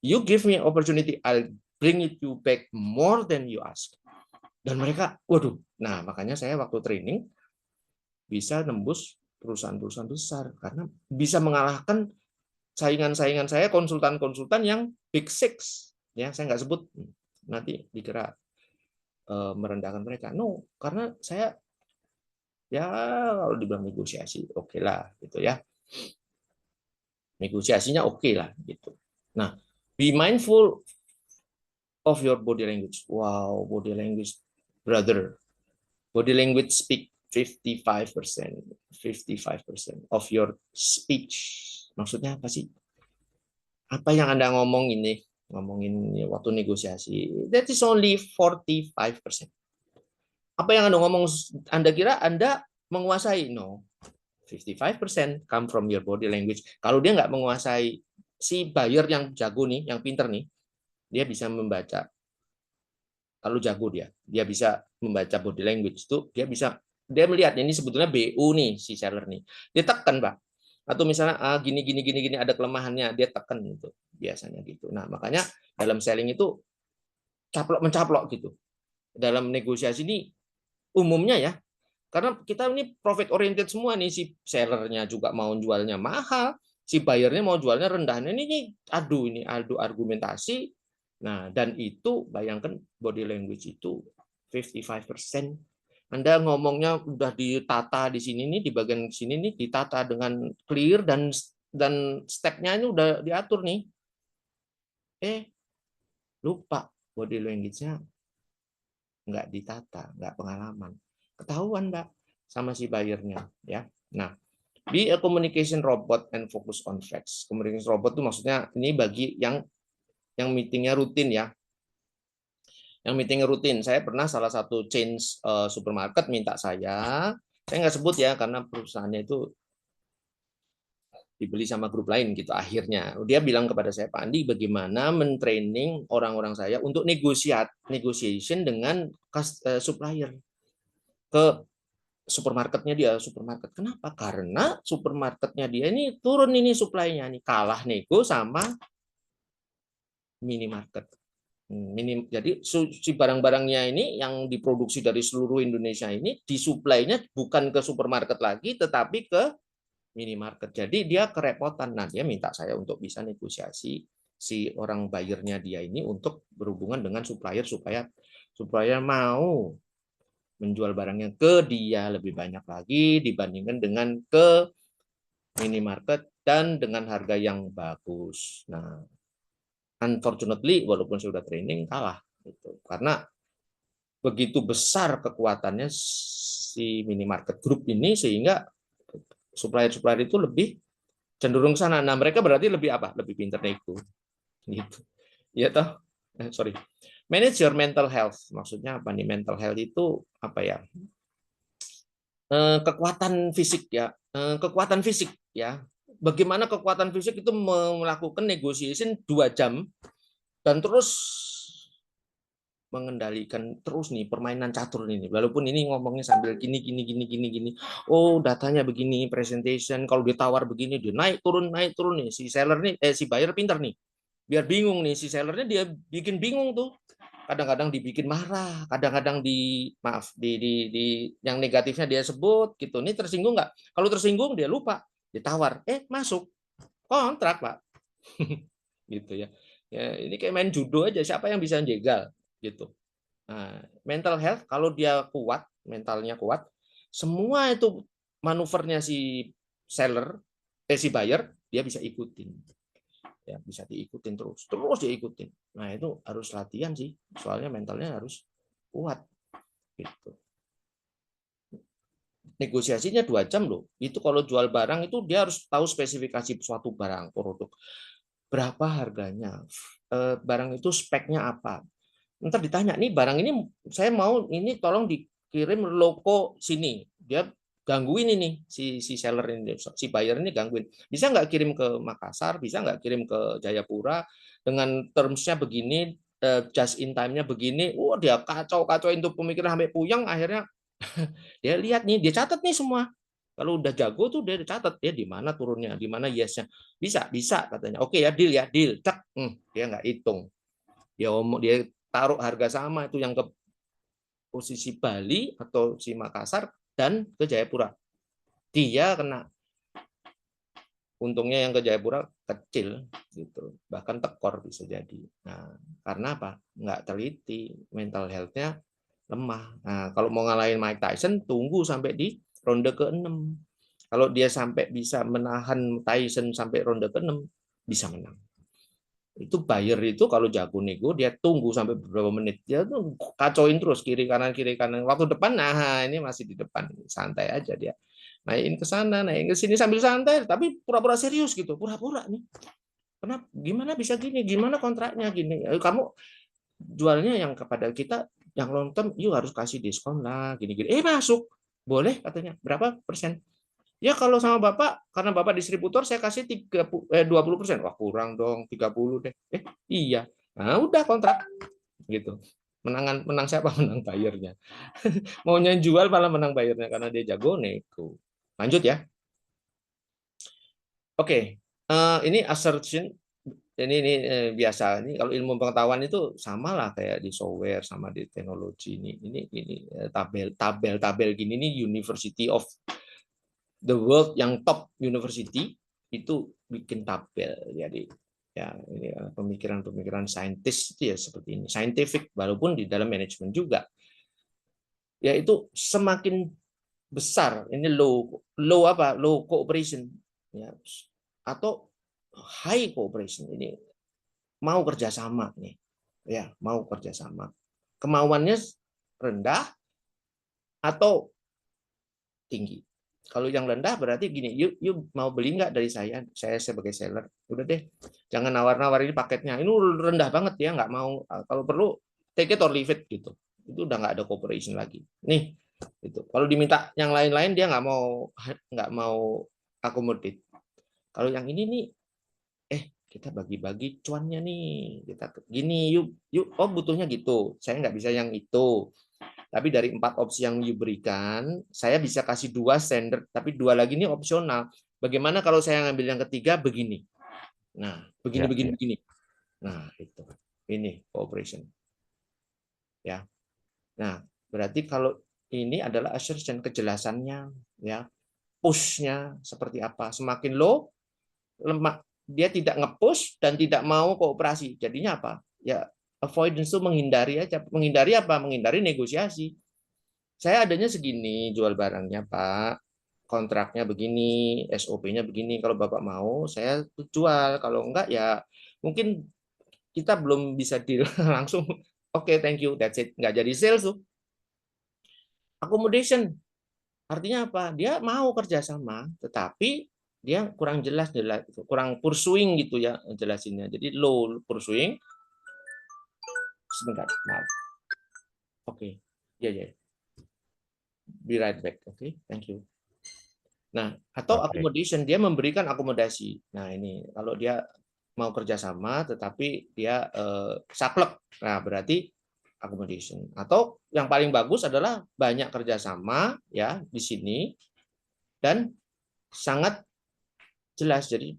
you give me opportunity, I'll bring it you back more than you ask. Dan mereka, waduh. Nah, makanya saya waktu training bisa nembus perusahaan-perusahaan besar karena bisa mengalahkan saingan-saingan saya, konsultan-konsultan yang big six, ya saya nggak sebut nanti dikira merendahkan mereka. No, karena saya ya kalau dibilang negosiasi, oke lah gitu ya, negosiasinya oke lah gitu. Nah, be mindful of your body language. Wow, body language, brother. Body language speak 55%, 55% of your speech. Maksudnya apa sih? Apa yang Anda ngomongin waktu negosiasi, that is only 45%. Apa yang Anda ngomong, Anda kira Anda menguasai? No. 55% come from your body language. Kalau dia nggak menguasai, si buyer yang jago nih, yang pinter nih, dia bisa membaca. Kalau jago dia bisa membaca body language itu, dia melihat ini sebetulnya BU nih si seller nih. Dia tekan, Pak. Atau misalnya gini ada kelemahannya, dia tekan itu biasanya gitu. Nah, makanya dalam selling itu caplok mencaplok gitu. Dalam negosiasi ini umumnya ya, karena kita ini profit oriented semua nih, si sellernya juga mau jualnya mahal, si buyernya mau jualnya rendah. Nah, ini adu argumentasi. Nah, dan itu bayangkan body language itu 55%. Anda ngomongnya udah ditata di sini nih, di bagian sini nih ditata dengan clear dan step-nya ini udah diatur nih. Lupa body language-nya, nggak ditata, nggak pengalaman. Ketahuan, Mbak, sama si buyer-nya ya. Nah, be a communication robot and focus on facts. Communication robot itu maksudnya ini bagi yang meetingnya rutin ya. Yang meetingnya rutin. Saya pernah salah satu chain supermarket minta saya nggak sebut ya karena perusahaannya itu dibeli sama grup lain gitu. Akhirnya dia bilang kepada saya, Pak Andi, bagaimana mentraining orang-orang saya untuk negotiation dengan supplier ke supermarketnya dia. Supermarket kenapa? Karena supermarketnya dia ini turun ini supply-nya nih, kalah nego sama minimarket. Jadi si barang-barangnya ini yang diproduksi dari seluruh Indonesia ini disuplainya bukan ke supermarket lagi, tetapi ke minimarket. Jadi dia kerepotan. Nah, dia minta saya untuk bisa negosiasi si orang buyernya dia ini untuk berhubungan dengan supplier supaya supplier mau menjual barangnya ke dia lebih banyak lagi dibandingkan dengan ke minimarket dan dengan harga yang bagus. Nah, unfortunately walaupun sudah training kalah gitu. Karena begitu besar kekuatannya si minimarket group ini sehingga supplier-supplier itu lebih cenderung ke sana. Nah, mereka berarti lebih apa? Lebih pintar nego. Gitu. Ya toh? Sorry. Manage your mental health. Maksudnya apa nih? Mental health itu apa ya? Kekuatan fisik ya. Kekuatan fisik ya. Bagaimana kekuatan fisik itu melakukan negotiation 2 jam dan terus mengendalikan terus nih permainan catur ini. Walaupun ini ngomongnya sambil gini gini gini gini gini. Oh, datanya begini, presentation kalau ditawar begini dia naik turun nih si seller nih si buyer pintar nih. Biar bingung nih si sellernya dia bikin bingung tuh. Kadang-kadang dibikin marah, kadang-kadang maaf di yang negatifnya dia sebut gitu. Ini tersinggung nggak? Kalau tersinggung dia lupa, ditawar, masuk kontrak Pak. Gitu ya. Ya, ini kayak main judo aja, siapa yang bisa jegal gitu. Nah, mental health kalau dia kuat, mentalnya kuat, semua itu manuvernya si seller, si buyer, dia bisa ikutin. Ya, bisa diikutin terus diikutin. Nah, itu harus latihan sih, soalnya mentalnya harus kuat gitu. Negosiasinya 2 jam loh. Itu kalau jual barang itu dia harus tahu spesifikasi suatu barang produk. Berapa harganya? Barang itu speknya apa? Ntar ditanya, nih barang ini saya mau ini tolong dikirim loko sini. Dia gangguin ini si seller ini, si buyer ini gangguin. Bisa nggak kirim ke Makassar? Bisa nggak kirim ke Jayapura dengan termsnya begini, just in time-nya begini. Dia kacau-kacauin tuh pemikiran sampai puyeng. Akhirnya dia lihat nih, dia catat nih semua. Kalau udah jago tuh dia catat dia di mana turunnya, di mana yesnya. Bisa katanya. Oke ya, deal. Cek, dia nggak hitung. Dia taruh harga sama itu yang ke posisi Bali atau si Makassar dan ke Jayapura. Dia kena. Untungnya yang ke Jayapura kecil gitu, bahkan tekor bisa jadi. Nah, karena apa? Nggak teliti, mental health-nya lemah. Nah, kalau mau ngalahin Mike Tyson, tunggu sampai di ronde ke-6. Kalau dia sampai bisa menahan Tyson sampai ronde ke-6, bisa menang. Itu buyer itu kalau jago nego dia tunggu sampai beberapa menit, dia tuh kacauin terus kiri kanan waktu depan. Nah, ini masih di depan, santai aja dia naikin ke sana naikin ke sini sambil santai tapi pura-pura serius gitu, pura-pura nih kenapa, gimana bisa gini, gimana kontraknya gini. Kamu jualnya yang kepada kita yang long term, yuk harus kasih diskon lah gini-gini. Masuk boleh katanya, berapa persen? Ya kalau sama Bapak, karena Bapak distributor, saya kasih 20%. Wah kurang dong, 30 deh. Iya. Nah udah kontrak. Gitu. Menang siapa? Menang bayarnya. Maunya jual malah menang bayarnya, karena dia jago nego. Lanjut ya. Oke. Ini assertion. Ini biasa. Ini kalau ilmu pengetahuan itu sama lah kayak di software, sama di teknologi. Ini tabel gini, ini University of the world yang top university itu bikin tabel. Jadi ya ini pemikiran-pemikiran saintis itu ya seperti ini, scientific walaupun di dalam manajemen juga. Yaitu semakin besar ini low cooperation ya, atau high cooperation, ini mau kerjasama nih ya, mau kerjasama, kemauannya rendah atau tinggi. Kalau yang rendah berarti gini, yuk mau beli nggak dari saya sebagai seller, udah deh, jangan nawar-nawar ini paketnya, ini rendah banget ya, nggak mau, kalau perlu take it or leave it gitu, itu udah nggak ada cooperation lagi. Nih, itu kalau diminta yang lain-lain dia nggak mau akomodir. Kalau yang ini nih, kita bagi-bagi cuannya nih, kita gini, yuk, oh butuhnya gitu, saya nggak bisa yang itu. Tapi dari 4 opsi yang diberikan, saya bisa kasih 2 standar, tapi 2 lagi ini opsional. Bagaimana kalau saya ngambil yang ketiga begini? Nah, Ya, ya. begini. Nah, itu. Ini cooperation. Ya. Nah, berarti kalau ini adalah assertion, kejelasannya, ya, push-nya seperti apa. Semakin low, lemah, dia tidak nge-push dan tidak mau kooperasi. Jadinya apa? Ya, avoidance itu menghindari aja. Menghindari apa? Menghindari negosiasi. Saya adanya segini, jual barangnya Pak, kontraknya begini, SOP-nya begini. Kalau Bapak mau, saya jual. Kalau enggak ya mungkin kita belum bisa deal langsung. Oke, thank you, that's it. Nggak jadi sales tuh. Accommodation, artinya apa? Dia mau kerjasama, tetapi dia kurang jelas, kurang pursuing gitu ya jelasinnya. Jadi low pursuing. Sebentar, maaf. Oke, ya, ya. Be right back. Oke, thank you. Nah, atau Oke. accommodation, dia memberikan akomodasi. Nah, ini kalau dia mau kerjasama tetapi dia saklek. Nah, berarti accommodation. Atau yang paling bagus adalah banyak kerjasama ya di sini dan sangat jelas. Jadi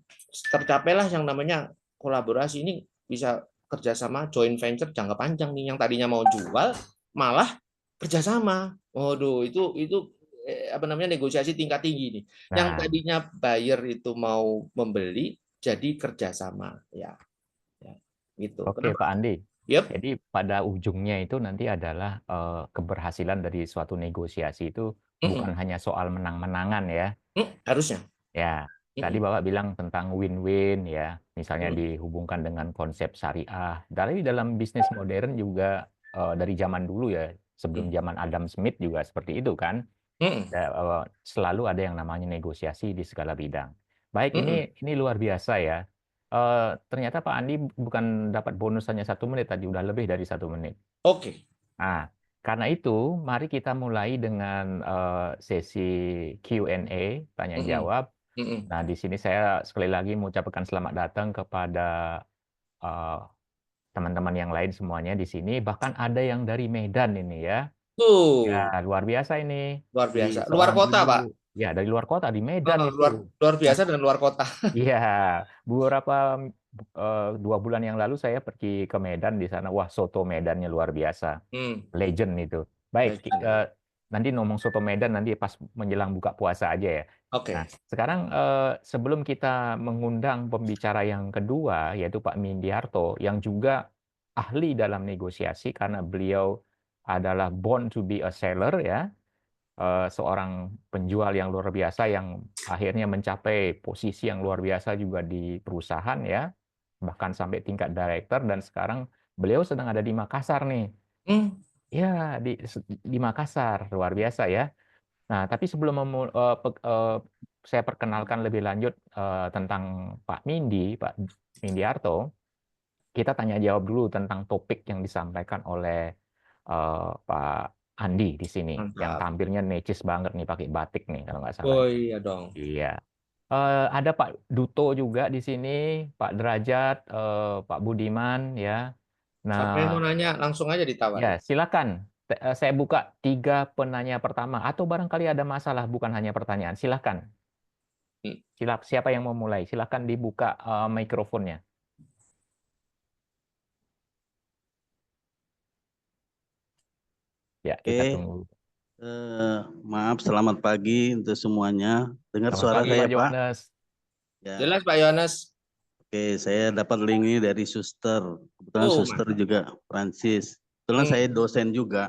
tercapailah yang namanya kolaborasi ini, bisa kerjasama joint venture jangka panjang nih, yang tadinya mau jual malah kerjasama. Waduh, itu apa namanya, negosiasi tingkat tinggi nih. Yang Nah, tadinya buyer itu mau membeli jadi kerjasama ya, ya gitu. oke Kenapa? Pak Andi. Yep. Jadi pada ujungnya itu nanti adalah keberhasilan dari suatu negosiasi itu bukan Mm-mm. hanya soal menang-menangan ya. Harusnya. Ya, tadi Mm-mm. Bapak bilang tentang win-win ya, misalnya Mm-mm. dihubungkan dengan konsep syariah. Dari dalam bisnis modern juga dari zaman dulu ya, sebelum zaman Adam Smith juga seperti itu kan. Mm-mm. Selalu ada yang namanya negosiasi di segala bidang. Baik, Mm-mm. ini luar biasa ya. Ternyata Pak Andi bukan dapat bonus hanya 1 menit tadi, udah lebih dari 1 menit. Oke. Nah, karena itu, mari kita mulai dengan sesi Q&A, tanya Mm-mm. jawab. Mm-mm. Nah, di sini saya sekali lagi mengucapkan selamat datang kepada eh, teman-teman yang lain semuanya di sini. Bahkan ada yang dari Medan ini ya. Ya, Tuh, luar biasa ini. luar Di biasa. Luar seorang kota, ibu, Pak. ya dari luar kota, di Medan itu. Luar luar Nah, biasa dan luar kota. iya, beberapa 2 bulan yang lalu saya pergi ke Medan di sana. Wah, soto Medannya luar biasa. Hmm. Legend itu. Baik, Legend. nanti ngomong soto Medan nanti pas menjelang buka puasa aja ya. Nah, Oke. sekarang sebelum kita mengundang pembicara yang kedua, yaitu Pak Mindiarto, yang juga ahli dalam negosiasi karena beliau adalah born to be a seller ya, seorang penjual yang luar biasa yang akhirnya mencapai posisi yang luar biasa juga di perusahaan ya, bahkan sampai tingkat director dan sekarang beliau sedang ada di Makassar nih. Hmm. Ya, di Makassar, luar biasa ya. Nah, tapi sebelum saya perkenalkan lebih lanjut tentang Pak Pak Mindiarto, kita tanya jawab dulu tentang topik yang disampaikan oleh Pak Andi di sini, yang Mantap. tampilnya necis banget nih pakai batik nih kalau nggak salah. Oh iya dong. Iya. Ada Pak Duto juga di sini, Pak Derajat, Pak Budiman ya. Nah, Siapa yang mau nanya langsung aja ya, ditawarin. silakan. Saya buka 3 penanya pertama. Atau barangkali ada masalah, bukan hanya pertanyaan. Silakan. Hmm. Siapa yang mau mulai? Silakan dibuka mikrofonnya. Ya, kita Oke, tunggu. maaf, selamat pagi untuk semuanya. Dengar Selamat suara pagi, Pagi. Pak saya, Pak? Johannes. Ya, Jelas Pak Yohanes. oke. Saya dapat link ini dari Suster. Kebetulan Oh, Suster mantap. juga Prancis. Kebetulan saya Hmm. dosen juga.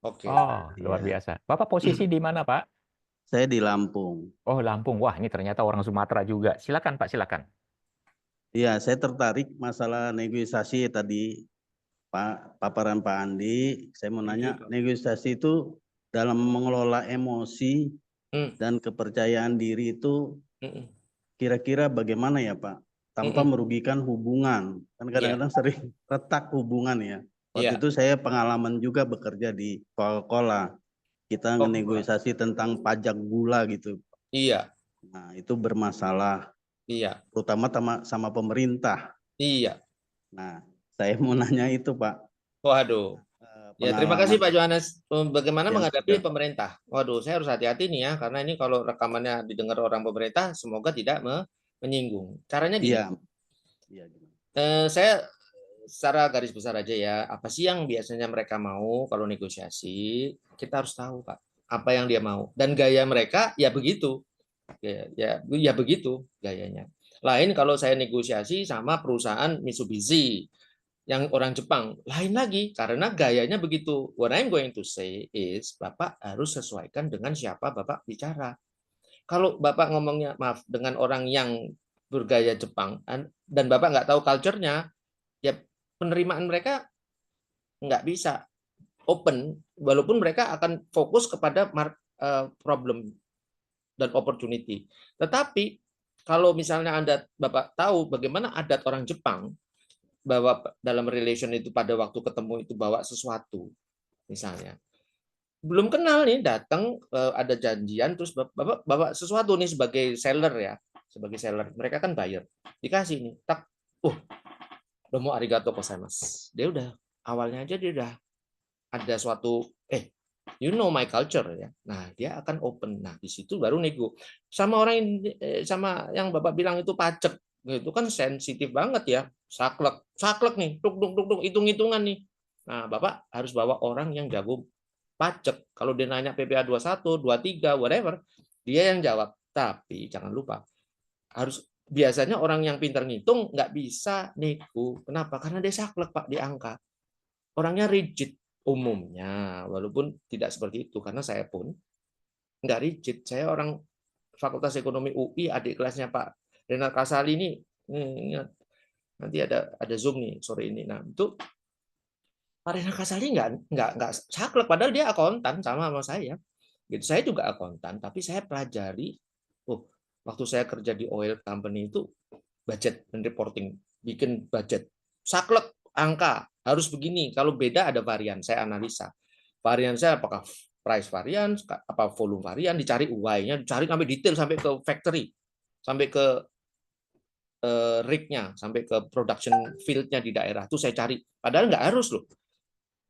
Oke. Oh, luar Ya, biasa. Bapak posisi di mana, Pak? saya di Lampung. Oh, Lampung. Wah, ini ternyata orang Sumatera juga. Silakan, Pak, silakan. Ya, saya tertarik masalah negosiasi tadi, Pak, paparan Pak Andi. Saya mau Thank you, nanya, Pak. negosiasi itu dalam mengelola emosi Hmm. dan kepercayaan diri itu Hmm. kira-kira bagaimana ya Pak? Tanpa Hmm. merugikan hubungan. Kan Iya. kadang-kadang sering retak hubungan ya. Waktu Iya. itu saya pengalaman juga bekerja di Coca-Cola. Kita Oh, Pak. negosiasi tentang pajak gula gitu. Iya. Nah, itu bermasalah Iya. terutama sama pemerintah. Iya. Nah, saya mau nanya itu Pak, Waduh. Ya, terima kasih pengalaman Pak Johannes. Bagaimana yang menghadapi sudah. pemerintah? Waduh, saya harus hati-hati nih ya, karena ini kalau rekamannya didengar orang pemerintah, semoga tidak menyinggung. Caranya gini, Iya, iya gimana? saya secara garis besar aja ya, apa sih yang biasanya mereka mau kalau negosiasi? Kita harus tahu, Pak, apa yang dia mau. Dan gaya mereka ya begitu. Ya begitu gayanya. Lain kalau saya negosiasi sama perusahaan Mitsubishi yang orang Jepang, lain lagi karena gayanya begitu. What I'm going to say is Bapak harus sesuaikan dengan siapa Bapak bicara. Kalau Bapak ngomongnya maaf dengan orang yang bergaya Jepang dan Bapak nggak tahu culture-nya, ya penerimaan mereka nggak bisa open, walaupun mereka akan fokus kepada problem dan opportunity. Tetapi kalau misalnya Bapak tahu bagaimana adat orang Jepang, bahwa dalam relation itu pada waktu ketemu itu bawa sesuatu, misalnya belum kenal nih datang ada janjian terus bapak bawa sesuatu nih sebagai seller ya, sebagai seller mereka kan buyer, dikasih nih tak, domo arigato gozaimasu, dia udah awalnya aja dia udah ada suatu you know my culture ya. Nah, dia akan open. Nah, di situ baru nego. Sama orang sama yang Bapak bilang itu pajak, itu kan sensitif banget ya. Saklek nih, tuk, hitung-hitungan nih. Nah, Bapak harus bawa orang yang jago pajak. Kalau dia nanya PPh 21, 23, whatever, dia yang jawab. Tapi jangan lupa, harus biasanya orang yang pintar ngitung nggak bisa nego. Kenapa? Karena dia saklek, Pak, di angka. Orangnya rigid umumnya, walaupun tidak seperti itu, karena saya pun nggak rigid. Saya orang Fakultas Ekonomi UI, adik kelasnya Pak Renat Kasali ini nanti ada Zoom nih sore ini. Nah, itu Pak Renat Kasali nggak saklek, padahal dia akuntan sama saya. Gitu. Saya juga akuntan, tapi saya pelajari. Waktu saya kerja di oil company itu budget dan reporting, bikin budget, saklek angka harus begini. Kalau beda ada varian, saya analisa. Varian saya apakah price varian, apa volume varian, dicari UI-nya, dicari sampai detail, sampai ke factory, sampai ke rig-nya, sampai ke production field-nya di daerah. Itu saya cari. Padahal nggak harus loh.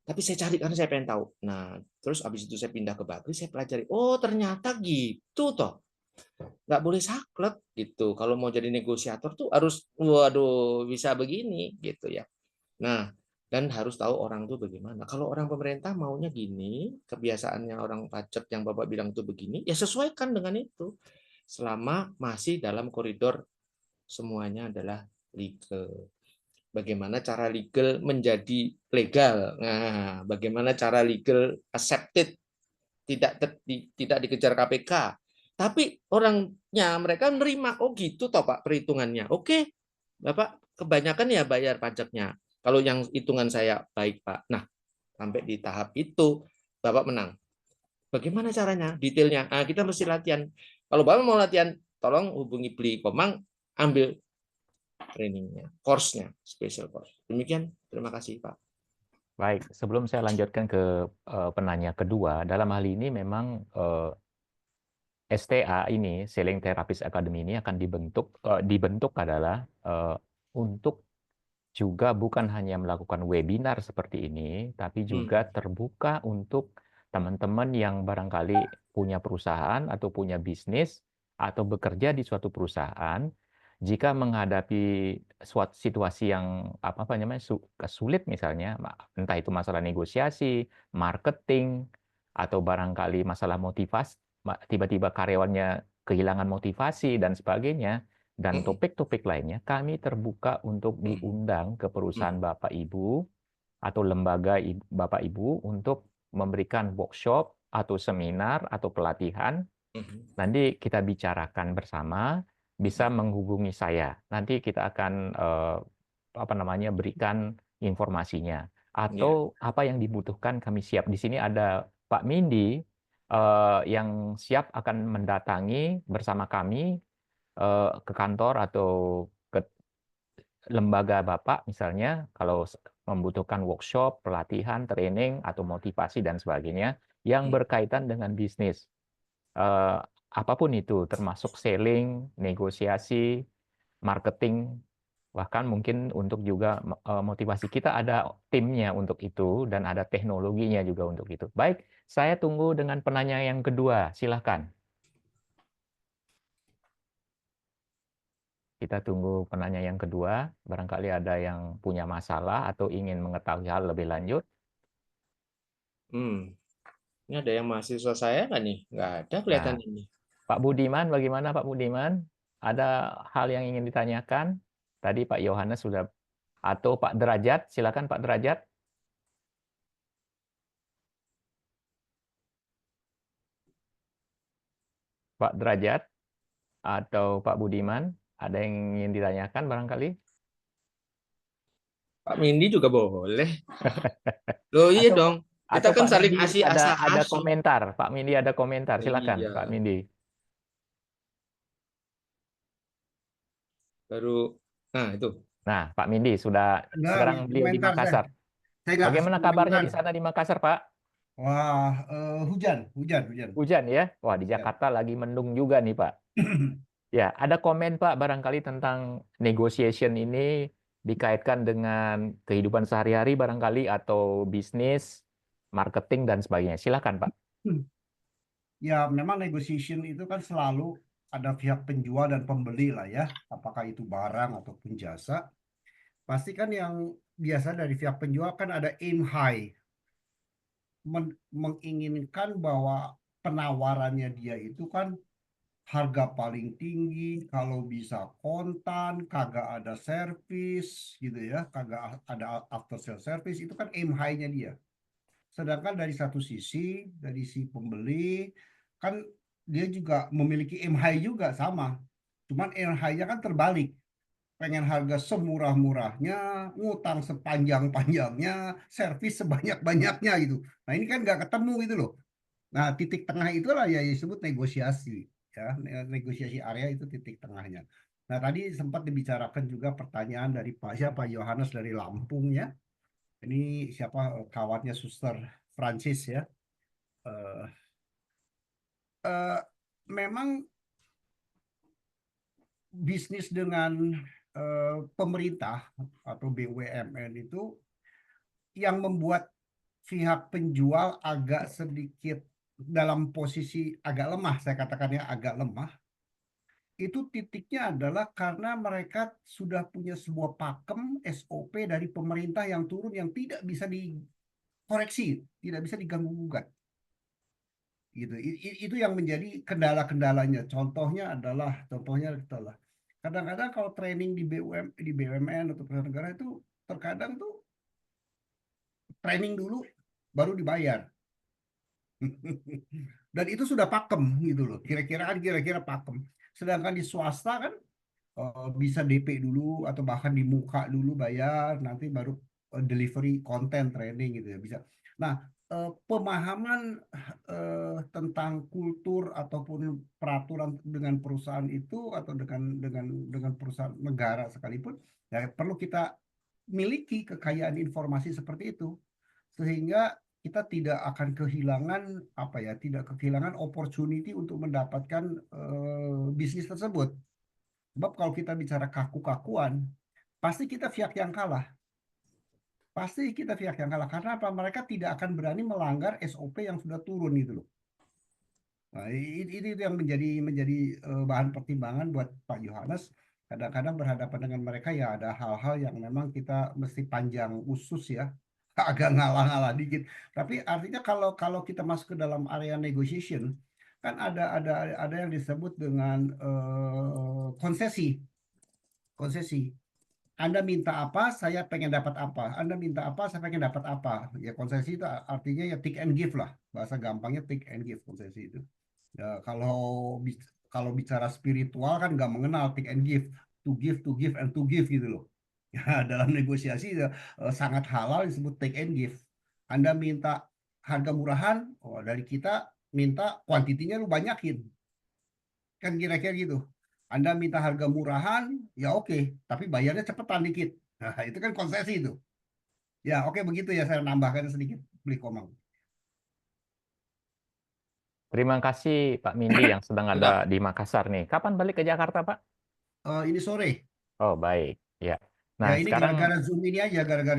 Tapi saya cari karena saya pengen tahu. Nah, terus habis itu saya pindah ke Bagri, saya pelajari. Oh, ternyata gitu toh. Nggak boleh saklek gitu. Kalau mau jadi negosiator tuh harus, waduh, bisa begini gitu ya. Nah, dan harus tahu orang tuh bagaimana. Kalau orang pemerintah maunya gini, kebiasaannya orang pajak yang Bapak bilang itu begini, ya sesuaikan dengan itu. Selama masih dalam koridor semuanya adalah legal. Bagaimana cara legal menjadi legal? Nah, bagaimana cara legal accepted, tidak dikejar KPK. Tapi orangnya mereka menerima, oh gitu toh Pak perhitungannya. Oke, Bapak kebanyakan ya bayar pajaknya. Kalau yang hitungan saya baik Pak. Nah, sampai di tahap itu Bapak menang. Bagaimana caranya? Detailnya. Nah, kita mesti latihan. Kalau Bapak mau latihan, tolong hubungi Beli Komang, ambil trainingnya, course-nya, special course. Demikian, terima kasih Pak. Baik, sebelum saya lanjutkan ke penanya kedua, dalam hal ini memang STA ini, Selling Therapist Academy ini akan dibentuk adalah untuk juga bukan hanya melakukan webinar seperti ini, tapi juga terbuka untuk teman-teman yang barangkali punya perusahaan atau punya bisnis atau bekerja di suatu perusahaan. Jika menghadapi suatu situasi yang sulit misalnya, entah itu masalah negosiasi, marketing, atau barangkali masalah motivasi, tiba-tiba karyawannya kehilangan motivasi dan sebagainya, dan topik-topik lainnya, kami terbuka untuk diundang ke perusahaan Bapak Ibu atau lembaga Bapak Ibu untuk memberikan workshop atau seminar atau pelatihan. Nanti kita bicarakan bersama, bisa menghubungi saya. Nanti kita akan berikan informasinya. Atau apa yang dibutuhkan kami siap. Di sini ada Pak Mindi yang siap akan mendatangi bersama kami ke kantor atau ke lembaga Bapak misalnya, kalau membutuhkan workshop, pelatihan, training, atau motivasi dan sebagainya yang berkaitan dengan bisnis. Apapun itu, termasuk selling, negosiasi, marketing, bahkan mungkin untuk juga motivasi. Kita ada timnya untuk itu dan ada teknologinya juga untuk itu. Baik, saya tunggu dengan penanya yang kedua. Silahkan. Kita tunggu penanya yang kedua. Barangkali ada yang punya masalah atau ingin mengetahui hal lebih lanjut. Ini ada yang mahasiswa saya nggak nih? Nggak ada kelihatan ini. Pak Budiman, bagaimana Pak Budiman? Ada hal yang ingin ditanyakan? Tadi Pak Yohanes sudah, atau Pak Derajat, silakan Pak Derajat. Pak Derajat atau Pak Budiman, ada yang ingin ditanyakan barangkali? Pak Mindi juga boleh. Loh iya dong. Kita kan saling asih asa ada komentar. Pak Mindi ada komentar. Silakan iya. Pak Mindi. Baru, nah itu. Nah, Pak Mindi sudah sekarang beliau di Makassar. Bagaimana kabarnya di sana di Makassar, Pak? Wah, hujan. Hujan ya? Wah, di Jakarta lagi mendung juga nih, Pak. Ya, ada komen Pak barangkali tentang negotiation ini dikaitkan dengan kehidupan sehari-hari barangkali atau bisnis, marketing dan sebagainya. Silakan, Pak. Ya, memang negotiation itu kan selalu ada pihak penjual dan pembeli lah ya. Apakah itu barang ataupun jasa. Pasti kan yang biasa dari pihak penjual kan ada aim high. Menginginkan bahwa penawarannya dia itu kan harga paling tinggi, kalau bisa kontan, kagak ada servis gitu ya, kagak ada after sale service, itu kan aim high-nya dia. Sedangkan dari satu sisi, dari si pembeli, kan dia juga memiliki aim high juga sama. Cuman aim high-nya kan terbalik. Pengen harga semurah-murahnya, ngutang sepanjang-panjangnya, servis sebanyak-banyaknya gitu. Nah ini kan nggak ketemu gitu loh. Nah titik tengah itulah ya disebut negosiasi. Ya, negosiasi area itu titik tengahnya. Nah tadi sempat dibicarakan juga pertanyaan dari Pak Yohanes dari Lampung ya. Ini siapa kawannya Suster Francis ya. Eh, eh, Memang bisnis dengan pemerintah atau BUMN itu yang membuat pihak penjual agak sedikit dalam posisi agak lemah, saya katakannya agak lemah, itu titiknya adalah karena mereka sudah punya sebuah pakem SOP dari pemerintah yang turun yang tidak bisa dikoreksi, tidak bisa diganggu-gugat. Gitu. Itu yang menjadi kendala-kendalanya. Contohnya adalah kadang-kadang kalau training di BUMN atau perusahaan negara itu terkadang tuh training dulu baru dibayar. Dan itu sudah pakem gitu loh. Kira-kira pakem. Sedangkan di swasta kan bisa DP dulu atau bahkan di muka dulu bayar, nanti baru delivery konten training gitu ya bisa. Nah, pemahaman tentang kultur ataupun peraturan dengan perusahaan itu atau dengan perusahaan negara sekalipun ya perlu kita miliki kekayaan informasi seperti itu sehingga kita tidak akan tidak kehilangan opportunity untuk mendapatkan bisnis tersebut. Sebab kalau kita bicara kaku-kakuan, pasti kita pihak yang kalah. Pasti kita pihak yang kalah. Karena apa? Mereka tidak akan berani melanggar SOP yang sudah turun gitu loh. Nah, itu yang menjadi bahan pertimbangan buat Pak Yohanes. Kadang-kadang berhadapan dengan mereka ya ada hal-hal yang memang kita mesti panjang usus ya. Agak ngalah-ngalah dikit. Tapi artinya kalau kita masuk ke dalam area negotiation, kan ada yang disebut dengan konsesi. Anda minta apa, saya pengen dapat apa. Anda minta apa, saya pengen dapat apa. Ya konsesi itu artinya ya take and give lah. Bahasa gampangnya take and give konsesi itu. Ya kalau bicara spiritual kan nggak mengenal take and give. To give, and to give gitu loh. Ya dalam negosiasi ya, sangat halal disebut take and give. Anda minta harga murahan, dari kita minta kuantitinya lu banyakin. Kan kira-kira gitu. Anda minta harga murahan, ya oke, tapi bayarnya cepetan dikit. Nah, itu kan konsesi itu. Ya oke begitu ya, saya nambahkan sedikit beli komang. Terima kasih Pak Mindi yang sedang ada di Makassar nih. Kapan balik ke Jakarta, Pak? Ini sore. Oh, baik. Ya. Ya Nah, ini sekarang gara-gara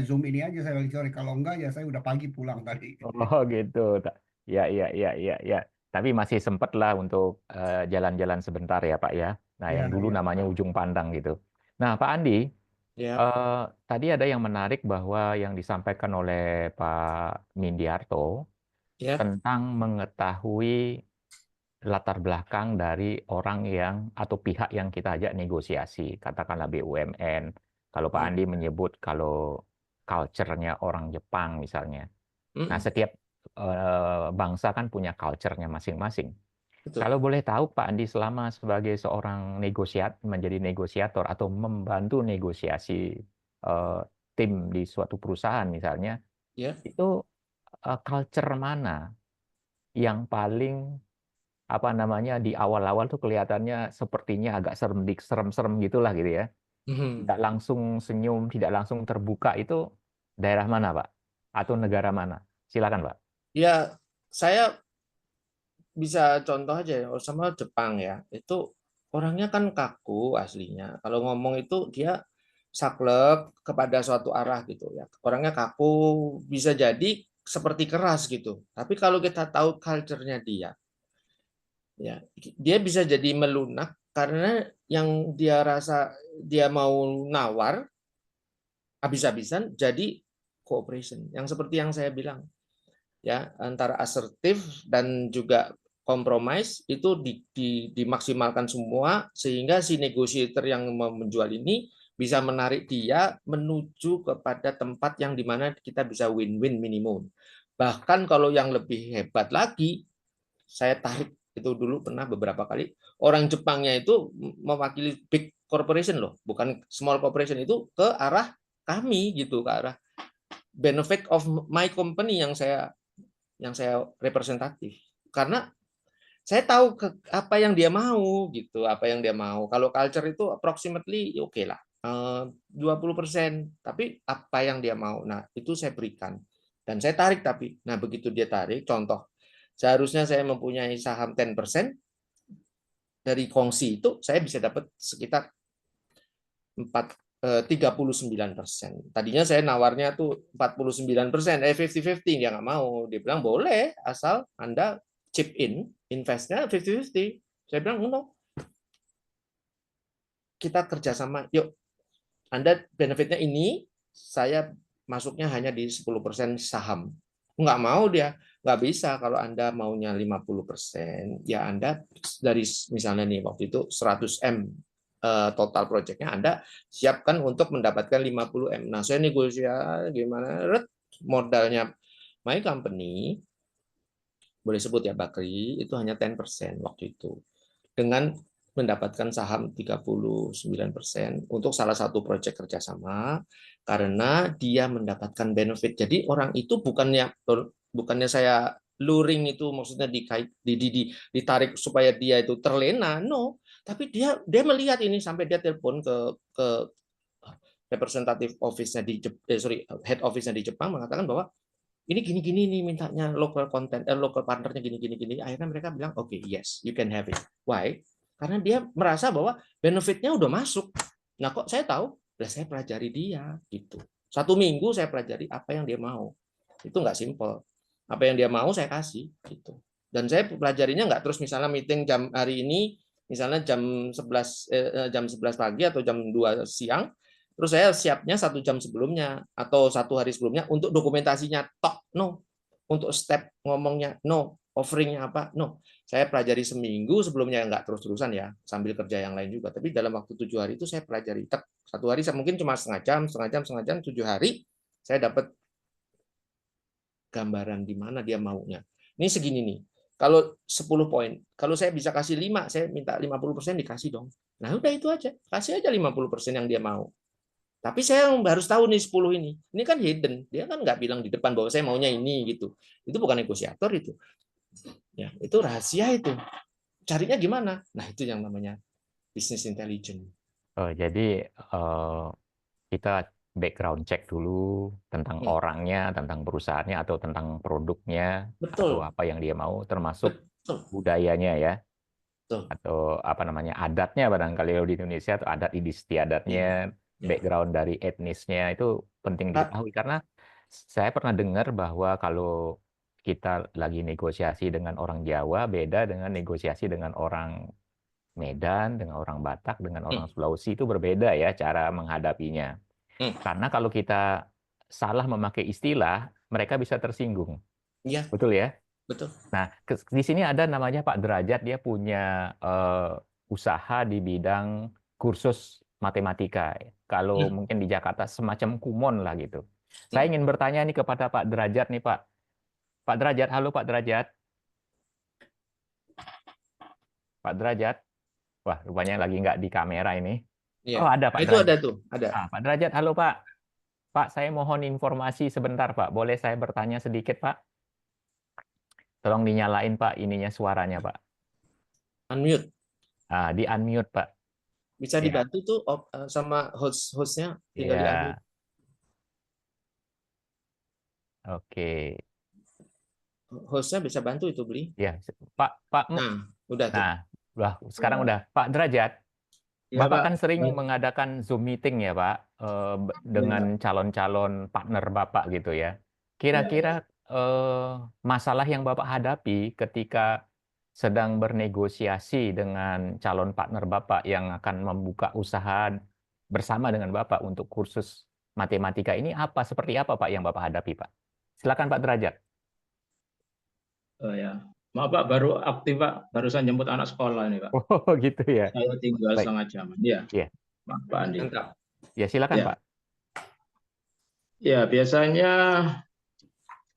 Zoom ini aja saya balik sore. Kalau enggak ya saya udah pagi pulang tadi. oh gitu. Ya, ya, ya, ya, ya. Tapi masih sempat lah untuk jalan-jalan sebentar ya, Pak ya. Nah, Ya, yang dulu ya. namanya Ujung Pandang gitu. Nah, Pak Andi, Ya, tadi ada yang menarik bahwa yang disampaikan oleh Pak Mindiarto ya. tentang mengetahui latar belakang dari orang yang atau pihak yang kita ajak negosiasi, katakanlah BUMN. Kalau Pak Andi menyebut kalau culture-nya orang Jepang misalnya. Nah, setiap bangsa kan punya culture-nya masing-masing. Betul. Kalau boleh tahu Pak Andi selama sebagai seorang menjadi negosiator atau membantu negosiasi tim di suatu perusahaan misalnya, Ya. itu culture mana yang paling di awal-awal tuh kelihatannya sepertinya agak serem-serem gitulah gitu ya. Tidak langsung senyum, tidak langsung terbuka itu daerah mana, Pak? Atau negara mana? Silakan, Pak. Ya, saya bisa contoh aja ya, sama Jepang ya. Itu orangnya kan kaku aslinya. Kalau ngomong itu dia saklek kepada suatu arah gitu ya. Orangnya kaku, bisa jadi seperti keras gitu. Tapi kalau kita tahu culture-nya dia, ya, dia bisa jadi melunak karena yang dia rasa dia mau nawar habis-habisan jadi cooperation. Yang seperti yang saya bilang, ya, antara asertif dan juga kompromis itu dimaksimalkan semua sehingga si negotiator yang menjual ini bisa menarik dia menuju kepada tempat yang dimana kita bisa win-win minimum. Bahkan kalau yang lebih hebat lagi, saya tarik itu dulu pernah beberapa kali, orang Jepangnya itu mewakili big corporation loh, bukan small corporation, itu ke arah kami gitu, ke arah benefit of my company yang saya representatif, karena saya tahu apa yang dia mau gitu, apa yang dia mau. Kalau culture itu approximately oke lah 20%, tapi apa yang dia mau, nah itu saya berikan dan saya tarik. Tapi nah begitu dia tarik, contoh seharusnya saya mempunyai saham 10%, dari kongsi itu saya bisa dapat sekitar 39%. Tadinya saya nawarnya tuh 49%, 50-50, dia nggak mau. Dia bilang boleh, asal Anda chip in, investnya 50-50. Saya bilang, no, kita kerjasama, yuk. Anda benefitnya ini, saya masuknya hanya di 10% saham. Nggak mau dia, nggak bisa. Kalau Anda maunya 50%, ya Anda dari misalnya nih waktu itu 100 M total projectnya, Anda siapkan untuk mendapatkan 50 M. Nah, saya negosiasi gimana, modalnya my company, boleh sebut ya Bakri, itu hanya 10% waktu itu. Dengan mendapatkan saham 39% untuk salah satu proyek kerjasama, karena dia mendapatkan benefit. Jadi orang itu bukannya saya luring itu, maksudnya ditarik supaya dia itu terlena, no. Tapi dia melihat ini sampai dia telepon ke representative office-nya head office-nya di Jepang, mengatakan bahwa ini gini-gini nih mintanya local content, local partnernya gini-gini. Akhirnya mereka bilang, oke, yes, you can have it. Why? Karena dia merasa bahwa benefitnya udah masuk. Nah, kok saya tahu? Lah saya pelajari dia gitu. 1 minggu saya pelajari apa yang dia mau. Itu nggak simple. Apa yang dia mau saya kasih gitu. Dan saya pelajarinya nggak terus misalnya meeting jam hari ini, misalnya jam 11 pagi atau jam 2 siang, terus saya siapnya 1 jam sebelumnya atau 1 hari sebelumnya untuk dokumentasinya, tok, no. Untuk step ngomongnya, no. Offeringnya apa, no. Saya pelajari seminggu sebelumnya, nggak terus-terusan ya, sambil kerja yang lain juga. Tapi dalam waktu 7 hari itu saya pelajari. 1 hari saya mungkin cuma setengah jam, 7 hari saya dapat gambaran di mana dia maunya. Ini segini nih. Kalau 10 poin, kalau saya bisa kasih 5, saya minta 50% dikasih dong. Nah udah itu aja, kasih aja 50% yang dia mau. Tapi saya harus tahu nih 10 ini. Ini kan hidden. Dia kan nggak bilang di depan bahwa saya maunya ini gitu. Itu bukan negosiator itu. Ya, itu rahasia itu. Carinya gimana? Nah, itu yang namanya business intelligence. Oh, jadi kita background check dulu tentang orangnya, tentang perusahaannya, atau tentang produknya, atau Betul. apa yang dia mau, termasuk Betul. budayanya ya, Betul. atau apa namanya, adatnya barangkali kalau di Indonesia, atau adat istiadatnya, background dari etnisnya, itu penting diketahui. Karena saya pernah dengar bahwa kalau kita lagi negosiasi dengan orang Jawa, beda dengan negosiasi dengan orang Medan, dengan orang Batak, dengan orang Sulawesi, itu berbeda ya cara menghadapinya. Karena kalau kita salah memakai istilah, mereka bisa tersinggung. Iya. Betul ya? Betul. Nah, di sini ada namanya Pak Derajat, dia punya usaha di bidang kursus matematika. Kalau mungkin di Jakarta semacam kumon lah gitu. Saya ingin bertanya nih kepada Pak Derajat nih, Pak. Pak Derajat, halo Pak Derajat. Pak Derajat. Wah, rupanya lagi nggak di kamera ini. Iya. Oh, ada Pak Itu Derajat. ada tuh, ada. Pak Derajat, halo Pak. Pak, saya mohon informasi sebentar, Pak. Boleh saya bertanya sedikit, Pak? Tolong dinyalain, Pak, ininya suaranya, Pak. Unmute. Di unmute, Pak. Bisa dibantu tuh sama hostnya, tinggal di unmute. Oke. Hostnya bisa bantu itu, Beli. Ya, Pak. Nah, udah tuh. Nah, sekarang udah. Pak Derajat, Ya, Bapak Pak. kan sering mengadakan Zoom meeting ya, Pak, dengan calon-calon partner Bapak gitu ya. Kira-kira masalah yang Bapak hadapi ketika sedang bernegosiasi dengan calon partner Bapak yang akan membuka usaha bersama dengan Bapak untuk kursus matematika ini apa? Seperti apa Pak yang Bapak hadapi, Pak? Silakan Pak Derajat. Oh ya, maaf Pak, baru aktif Pak, barusan jemput anak sekolah ini Pak. Oh gitu ya. Saya tinggal Baik. setengah jam. Iya. Iya. Maaf Pak Andi. Mantap. Ya silakan Ya. Pak. Ya, biasanya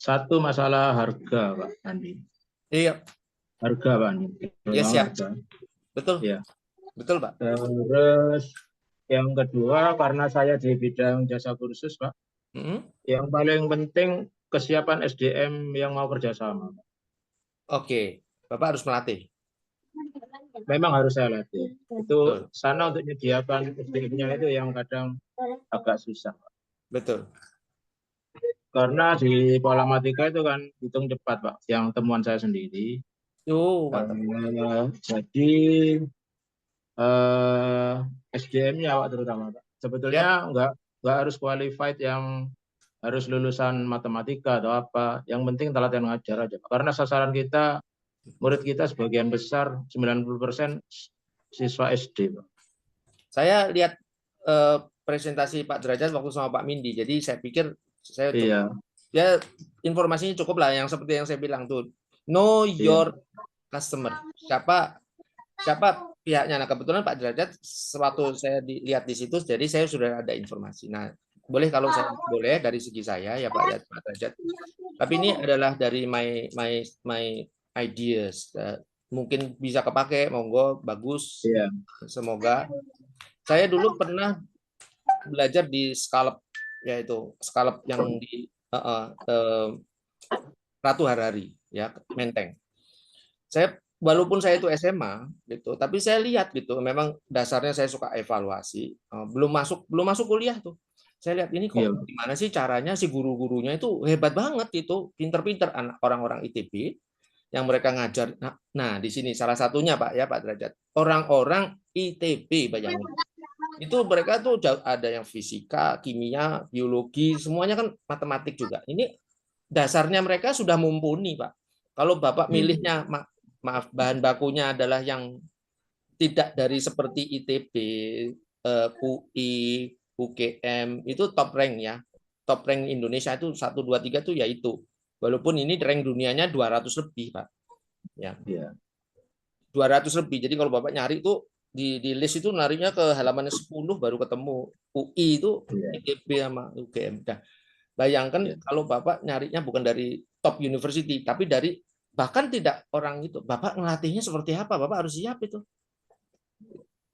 satu masalah harga Pak Andi. Iya, Harga Pak Andi. ya Memang siap. harga. Betul. Iya. Betul, Pak. Terus yang kedua, karena saya di bidang jasa kursus Pak, Mm-mm. yang paling penting kesiapan SDM yang mau kerjasama. Oke, Bapak harus melatih. Memang harus saya latih. Betul. Itu sana untuk menyediakan SDM-nya itu yang kadang agak susah. Betul. Karena di pola matematika itu kan hitung cepat, Pak. Yang temuan saya sendiri. Mantap. Jadi SDM-nya Pak terutama, Pak. Sebetulnya nggak harus qualified yang harus lulusan matematika atau apa. Yang penting telaten ngajar aja, Pak. Karena sasaran kita, murid kita sebagian besar 90% siswa SD, Pak. Saya lihat presentasi Pak Derajat waktu sama Pak Mindi. Jadi saya pikir saya Iya. ya informasinya cukup lah yang seperti yang saya bilang tuh. Know your customer. Siapa pihaknya. Nah, kebetulan Pak Derajat waktu saya lihat di situ, jadi saya sudah ada informasi. Nah, boleh kalau saya boleh dari segi saya ya Pak Derajat. Tapi ini adalah dari my ideas. Mungkin bisa kepake, monggo, bagus. Iya. Semoga. Saya dulu pernah belajar di Scallop, yaitu Scallop yang di Ratu Harari, ya, Menteng. Walaupun saya itu SMA, gitu, tapi saya lihat gitu, memang dasarnya saya suka evaluasi. Belum masuk kuliah tuh, saya lihat ini kok gimana sih caranya si guru-gurunya itu hebat banget itu, pinter-pinter anak orang-orang ITB yang mereka ngajar. Nah, di sini salah satunya Pak ya Pak Derajat, orang-orang ITB, bayangin. Itu mereka tuh ada yang fisika, kimia, biologi, semuanya kan matematik juga. Ini dasarnya mereka sudah mumpuni, Pak. Kalau Bapak milihnya, maaf, bahan bakunya adalah yang tidak dari seperti ITB, UI, UGM, itu top rank ya. Top rank Indonesia itu 1, 2, 3 itu yaitu. Walaupun ini rank dunianya 200 lebih, Pak. Ya. 200 lebih. Jadi kalau Bapak nyari itu di list itu narinya ke halaman 10 baru ketemu UI itu ITB sama UGM. Nah, bayangkan kalau Bapak nyarinya bukan dari top university, tapi dari bahkan tidak orang itu. Bapak ngelatihnya seperti apa? Bapak harus siap itu.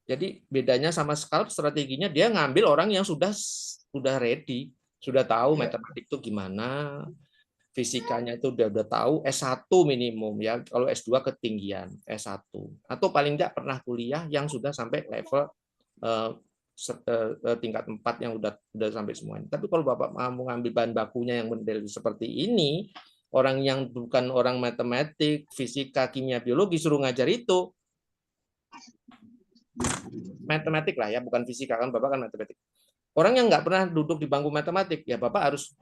Jadi bedanya sama Scallop, strateginya dia ngambil orang yang sudah ready, sudah tahu matematik itu gimana, fisikanya itu udah tahu, S1 minimum ya, kalau S2 ketinggian, S1 atau paling tidak pernah kuliah yang sudah sampai level tingkat 4 yang udah sampai semuanya. Tapi kalau Bapak mau ngambil bahan bakunya yang model seperti ini, orang yang bukan orang matematik, fisika, kimia, biologi suruh ngajar itu matematik lah ya, bukan fisika, kan Bapak kan matematik. Orang yang nggak pernah duduk di bangku matematik, ya Bapak harus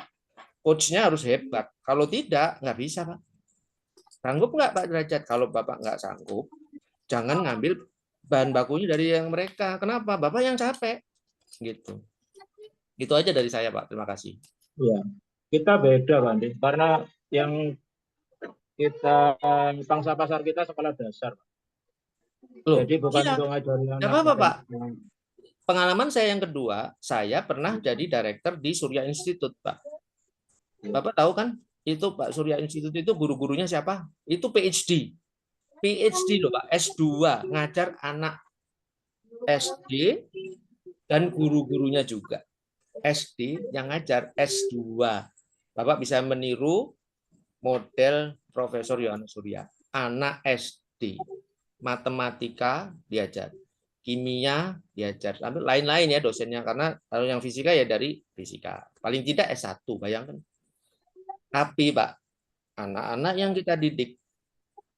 coach-nya harus hebat. Kalau tidak, nggak bisa, Pak. Sanggup nggak, Pak Derajat? Kalau Bapak nggak sanggup, jangan ngambil bahan bakunya dari yang mereka. Kenapa? Bapak yang capek. Gitu. Gitu aja dari saya, Pak. Terima kasih. Iya. Kita beda, Pak Andi. Karena yang kita, pangsa pasar kita sekolah dasar. Loh, jadi bukan untuk ngajarin anak. Apa, Pak? Pengalaman saya yang kedua, saya pernah jadi director di Surya Institute, Pak. Bapak tahu kan, itu Pak Surya Institute itu guru-gurunya siapa? Itu PhD. PhD loh Pak, S2, ngajar anak SD dan guru-gurunya juga. SD yang ngajar S2. Bapak bisa meniru model Profesor Yohanes Surya. Anak SD, matematika diajar, kimia diajar, sampai lain-lain ya dosennya, karena kalau yang fisika ya dari fisika. Paling tidak S1, bayangkan. Tapi Pak, anak-anak yang kita didik,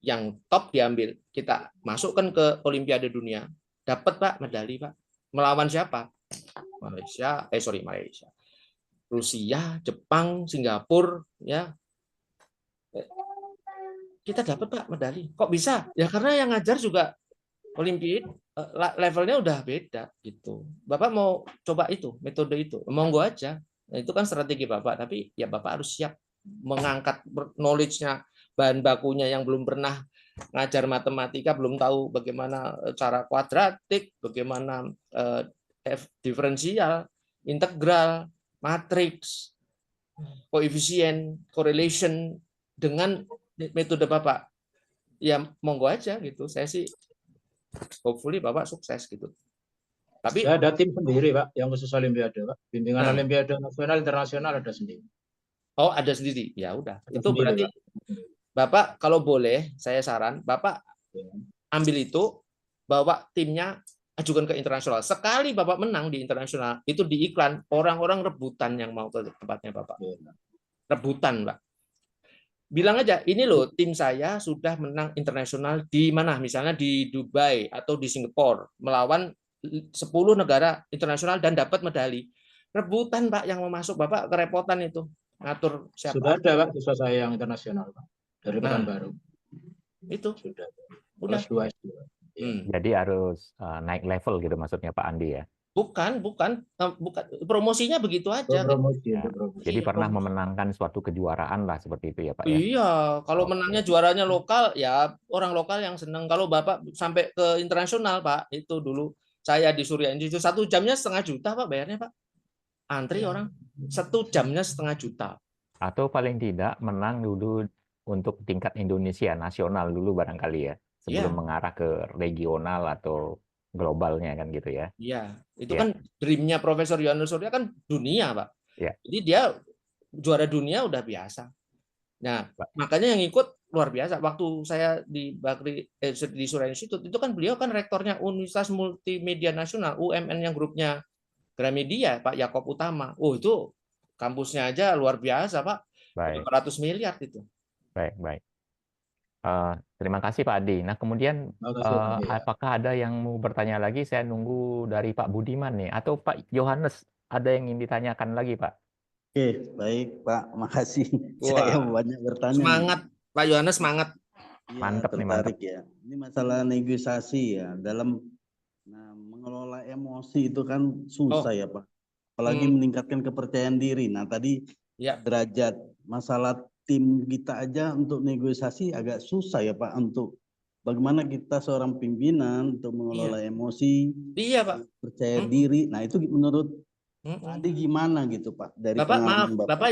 yang top diambil, kita masukkan ke Olimpiade Dunia, dapat Pak medali Pak. Melawan siapa? Malaysia, Rusia, Jepang, Singapura, ya, Kita dapat Pak medali. Kok bisa? Ya karena yang ngajar juga Olimpiade, levelnya udah beda gitu. Bapak mau coba itu, metode itu, monggo aja. Nah, itu kan strategi Bapak, tapi ya Bapak harus siap mengangkat knowledge-nya, bahan bakunya yang belum pernah ngajar matematika, belum tahu bagaimana cara kuadratik, bagaimana diferensial, integral, matriks, koefisien, correlation dengan metode Bapak. Ya monggo aja gitu. Saya sih hopefully Bapak sukses gitu. Tapi Ya ada tim sendiri Pak yang khusus Olimpiade Pak. Bimbingan Nah. Olimpiade nasional internasional ada sendiri. oh ada sendiri. Ya udah. Ada Itu sendiri, berarti Pak. Bapak kalau boleh saya saran Bapak ambil itu, bawa timnya ajukan ke internasional. Sekali Bapak menang di internasional, itu di iklan orang-orang rebutan yang mau ke tempatnya Bapak. Rebutan, Pak. Bilang aja, ini loh tim saya sudah menang internasional di mana? Misalnya di Dubai atau di Singapura, melawan 10 negara internasional dan dapat medali. Rebutan Pak yang mau masuk, Bapak kerepotan itu ngatur siapa. Sudah ada Pak siswa saya yang internasional Pak dari Pekanbaru. Itu Sudah. udah. Kelas 2 SD. Jadi harus naik level gitu maksudnya Pak Andi ya. Bukan promosinya begitu aja. Promosi, Ya. promosi. Jadi Iya, pernah promosi. memenangkan suatu kejuaraan lah seperti itu ya Pak ya. Iya, kalau Oke. menangnya juaranya lokal, ya orang lokal yang seneng. Kalau Bapak sampai ke internasional, Pak, itu dulu saya di Surya Institute 1 jamnya 1,5 juta, Pak, bayarnya, Pak. Antri orang 1 jamnya 1,5 juta. Atau paling tidak menang dulu untuk tingkat Indonesia nasional dulu barangkali ya, sebelum mengarah ke regional atau globalnya kan gitu ya. Iya, itu Iya. kan dream-nya Profesor Yohanes Surya kan dunia, Pak. Iya. Jadi dia juara dunia udah biasa. Nah, makanya yang ikut luar biasa. Waktu saya di di Surya Institute itu kan beliau kan rektornya Universitas Multimedia Nasional, UMN yang grupnya Gramedia, Pak Yakob Utama. Oh, itu kampusnya aja luar biasa, Pak. Baik. 500 miliar itu. Baik. Terima kasih Pak Adi. Nah kemudian apakah ada yang mau bertanya lagi? Saya nunggu dari Pak Budiman nih, atau Pak Yohanes ada yang ingin ditanyakan lagi Pak? Oke, baik Pak, makasih. Wah, Saya banyak bertanya. semangat, Pak Yohanes, semangat. Ya, Mantap nih, tertarik ya. Ini masalah negosiasi ya, dalam mengelola emosi itu kan susah ya Pak. Apalagi meningkatkan kepercayaan diri. Nah tadi derajat masalah tim kita aja untuk negosiasi agak susah ya Pak, untuk bagaimana kita seorang pimpinan untuk mengelola emosi, Pak. percaya diri. Nah itu menurut Adi gimana gitu Pak dari Bapak, maaf, pengalaman Bapak?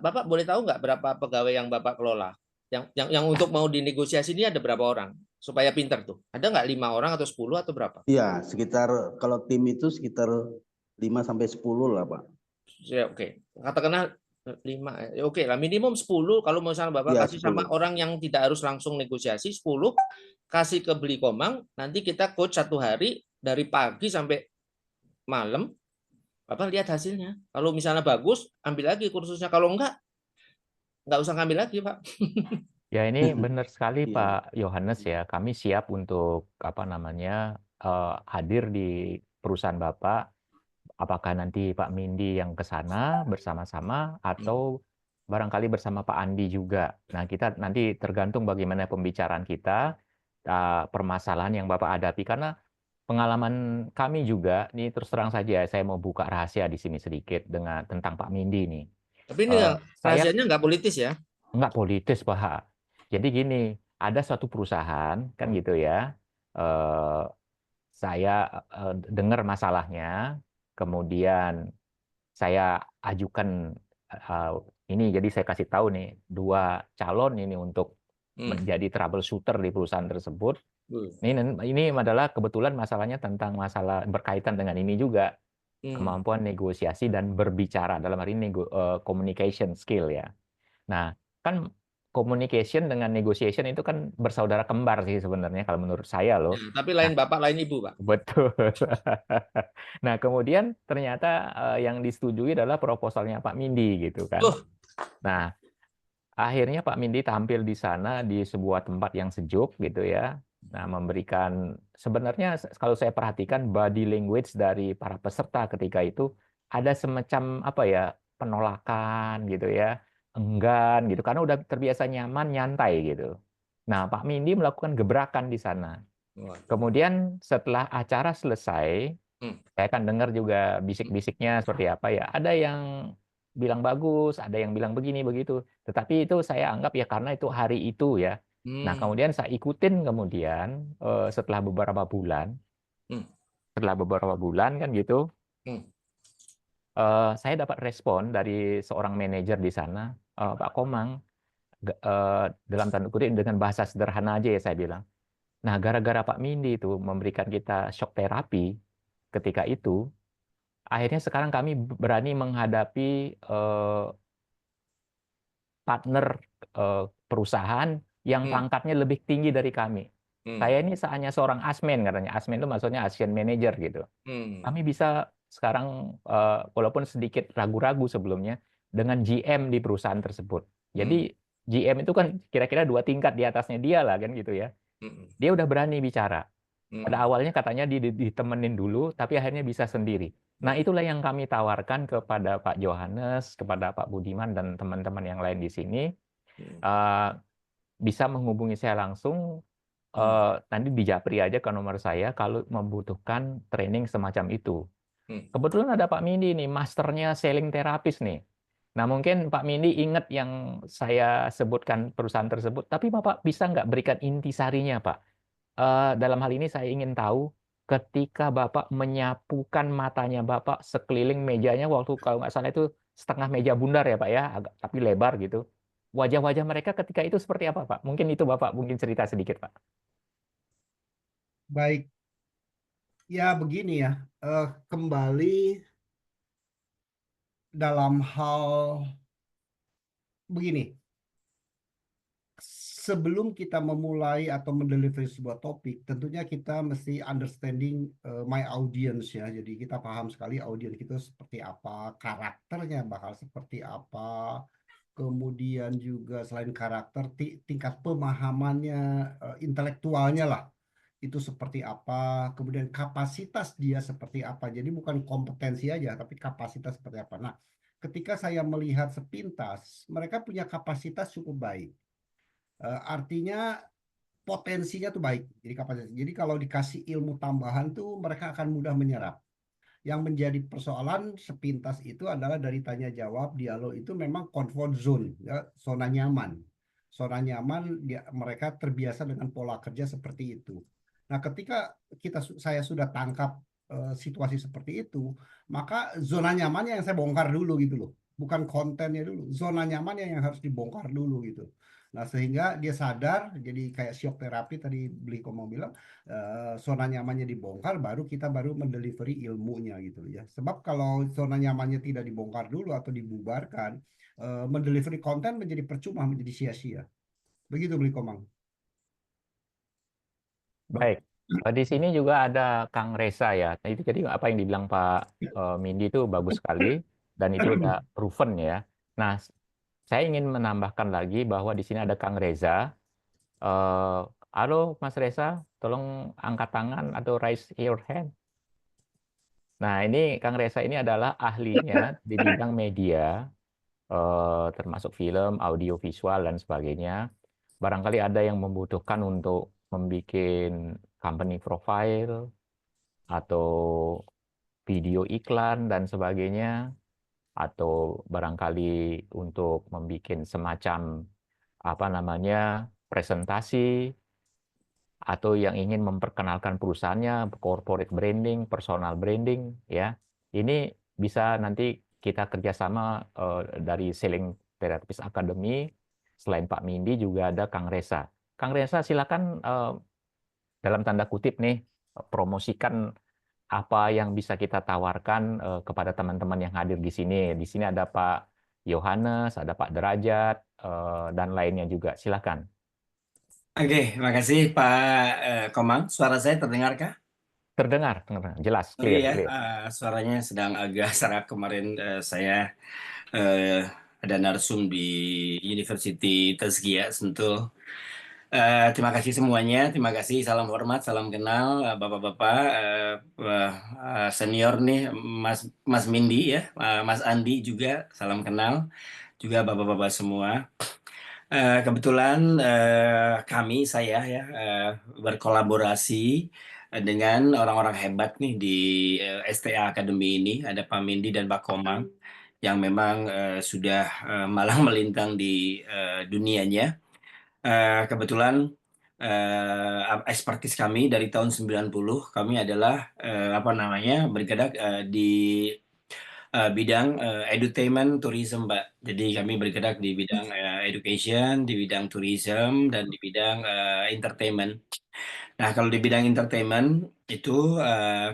Bapak boleh tahu nggak berapa pegawai yang Bapak kelola? Yang untuk mau dinegosiasi ini ada berapa orang? Supaya pinter tuh. Ada nggak 5 orang atau 10 atau berapa? Iya, sekitar kalau tim itu sekitar 5-10 lah Pak. Ya, oke. Katakanlah 5. Oke lah, minimum 10. Kalau misalnya Bapak Ya, kasih sama orang yang tidak harus langsung negosiasi, 10 kasih ke Beli Komang, nanti kita coach 1 hari dari pagi sampai malam. Bapak lihat hasilnya. Kalau misalnya bagus, ambil lagi kursusnya. Kalau enggak usah ngambil lagi, Pak. Ya ini benar sekali Pak Yohanes ya. Kami siap untuk hadir di perusahaan Bapak. Apakah nanti Pak Mindi yang ke sana bersama-sama atau barangkali bersama Pak Andi juga. Nah, kita nanti tergantung bagaimana pembicaraan kita, permasalahan yang Bapak hadapi. Karena pengalaman kami juga, ini terus terang saja, saya mau buka rahasia di sini sedikit tentang Pak Mindi nih. Tapi ini rahasianya nggak politis ya? Nggak politis, Pak. Jadi gini, ada suatu perusahaan, kan gitu ya, saya dengar masalahnya, kemudian saya ajukan ini, jadi saya kasih tahu nih 2 calon ini untuk menjadi troubleshooter di perusahaan tersebut. Ini adalah kebetulan masalahnya tentang masalah berkaitan dengan ini juga, kemampuan negosiasi dan berbicara, dalam hal ini communication skill ya. Nah, kan communication dengan negotiation itu kan bersaudara kembar sih sebenarnya kalau menurut saya loh. Ya, tapi lain bapak, lain ibu, Pak. Betul. Nah, kemudian ternyata yang disetujui adalah proposalnya Pak Mindi gitu kan. Nah, akhirnya Pak Mindi tampil di sana di sebuah tempat yang sejuk gitu ya. Nah, memberikan, sebenarnya kalau saya perhatikan body language dari para peserta ketika itu ada semacam penolakan gitu ya. enggan gitu karena udah terbiasa nyaman, nyantai gitu. Nah, Pak Mindi melakukan gebrakan di sana. Kemudian setelah acara selesai, saya akan dengar juga bisik-bisiknya seperti apa ya. Ada yang bilang bagus, ada yang bilang begini begitu. Tetapi itu saya anggap ya karena itu hari itu ya. Nah, kemudian saya ikutin kemudian setelah beberapa bulan kan gitu, saya dapat respon dari seorang manajer di sana, Pak Komang, dalam tanda kutip dengan bahasa sederhana aja ya saya bilang. Nah, gara-gara Pak Mindi itu memberikan kita shock terapi ketika itu, akhirnya sekarang kami berani menghadapi partner perusahaan yang pangkatnya lebih tinggi dari kami. Saya ini hanya seorang asmen katanya. Asmen itu maksudnya Asian Manager gitu. Kami bisa sekarang walaupun sedikit ragu-ragu sebelumnya dengan GM di perusahaan tersebut. Jadi GM itu kan kira-kira 2 tingkat di atasnya dia lah kan gitu ya. Dia udah berani bicara. Pada awalnya katanya ditemenin dulu, tapi akhirnya bisa sendiri. Nah, itulah yang kami tawarkan kepada Pak Johannes, kepada Pak Budiman, dan teman-teman yang lain di sini. Bisa menghubungi saya langsung, nanti di Japri aja ke nomor saya kalau membutuhkan training semacam itu. Kebetulan ada Pak Mindi nih, masternya selling terapis nih. Nah, mungkin Pak Mindi ingat yang saya sebutkan perusahaan tersebut, tapi Bapak bisa nggak berikan intisarinya, Pak? Dalam hal ini saya ingin tahu ketika Bapak menyapukan matanya Bapak sekeliling mejanya waktu kalau nggak salah itu setengah meja bundar ya Pak ya, agak tapi lebar gitu. Wajah-wajah mereka ketika itu seperti apa Pak? Mungkin itu Bapak mungkin cerita sedikit Pak. Baik, ya begini ya, kembali dalam hal begini. Sebelum kita memulai atau mendeliver sebuah topik, tentunya kita mesti understanding my audience ya. Jadi kita paham sekali audiens kita seperti apa, karakternya bakal seperti apa. Kemudian juga selain karakter, tingkat pemahamannya, intelektualnya lah, itu seperti apa. Kemudian kapasitas dia seperti apa. Jadi bukan kompetensi aja, tapi kapasitas seperti apa. Nah, ketika saya melihat sepintas, mereka punya kapasitas cukup baik. Artinya potensinya tuh baik. Jadi kapasitas. Jadi kalau dikasih ilmu tambahan tuh mereka akan mudah menyerap. Yang menjadi persoalan sepintas itu adalah dari tanya jawab, dialog itu memang comfort zone, ya, zona nyaman. Zona nyaman mereka terbiasa dengan pola kerja seperti itu. Nah, ketika saya sudah tangkap situasi seperti itu, maka zona nyamannya yang saya bongkar dulu gitu loh. Bukan kontennya dulu, zona nyamannya yang harus dibongkar dulu gitu. Nah, sehingga dia sadar, jadi kayak shock terapi tadi Bliko mau bilang, zona nyamannya dibongkar, baru kita mendelivery ilmunya gitu ya. Sebab kalau zona nyamannya tidak dibongkar dulu atau dibubarkan, mendelivery konten menjadi percuma, menjadi sia-sia. Begitu Bliko Mang. Baik. Di sini juga ada Kang Reza ya. Nah, itu jadi apa yang dibilang Pak Mindi itu bagus sekali dan itu udah proven ya. Nah, saya ingin menambahkan lagi bahwa di sini ada Kang Reza. Halo Mas Reza, tolong angkat tangan atau raise your hand. Nah, ini Kang Reza ini adalah ahlinya di bidang media, termasuk film, audio, visual, dan sebagainya. Barangkali ada yang membutuhkan untuk membuat company profile atau video iklan dan sebagainya, atau barangkali untuk membuat semacam apa namanya presentasi, atau yang ingin memperkenalkan perusahaannya, corporate branding, personal branding, ya. Ini bisa nanti kita kerjasama dari Selling Therapist Academy. Selain Pak Mindi juga ada Kang Reza. Kang Reza silakan dalam tanda kutip nih promosikan apa yang bisa kita tawarkan kepada teman-teman yang hadir di sini. Di sini ada Pak Yohanes, ada Pak Derajat, dan lainnya juga. Silakan. Oke, makasih Pak Komang. Suara saya terdengarkah? Terdengar, jelas, clear, Iya, clear. suaranya sedang agak serak. Kemarin saya ada narsum di University Tazkiyah Sentul. Terima kasih semuanya, terima kasih, salam hormat, salam kenal Bapak-bapak senior nih, Mas Mindi ya, Mas Andi juga, salam kenal. juga bapak-bapak semua. Kebetulan saya ya berkolaborasi dengan orang-orang hebat nih di STA Academy ini. Ada Pak Mindi dan Pak Komang yang memang sudah malang melintang di dunianya. Kebetulan expertise kami dari tahun 90, kami adalah bergerak di bidang edutainment tourism, Mbak. Jadi kami bergerak di bidang education, di bidang tourism, dan di bidang entertainment. Nah, kalau di bidang entertainment itu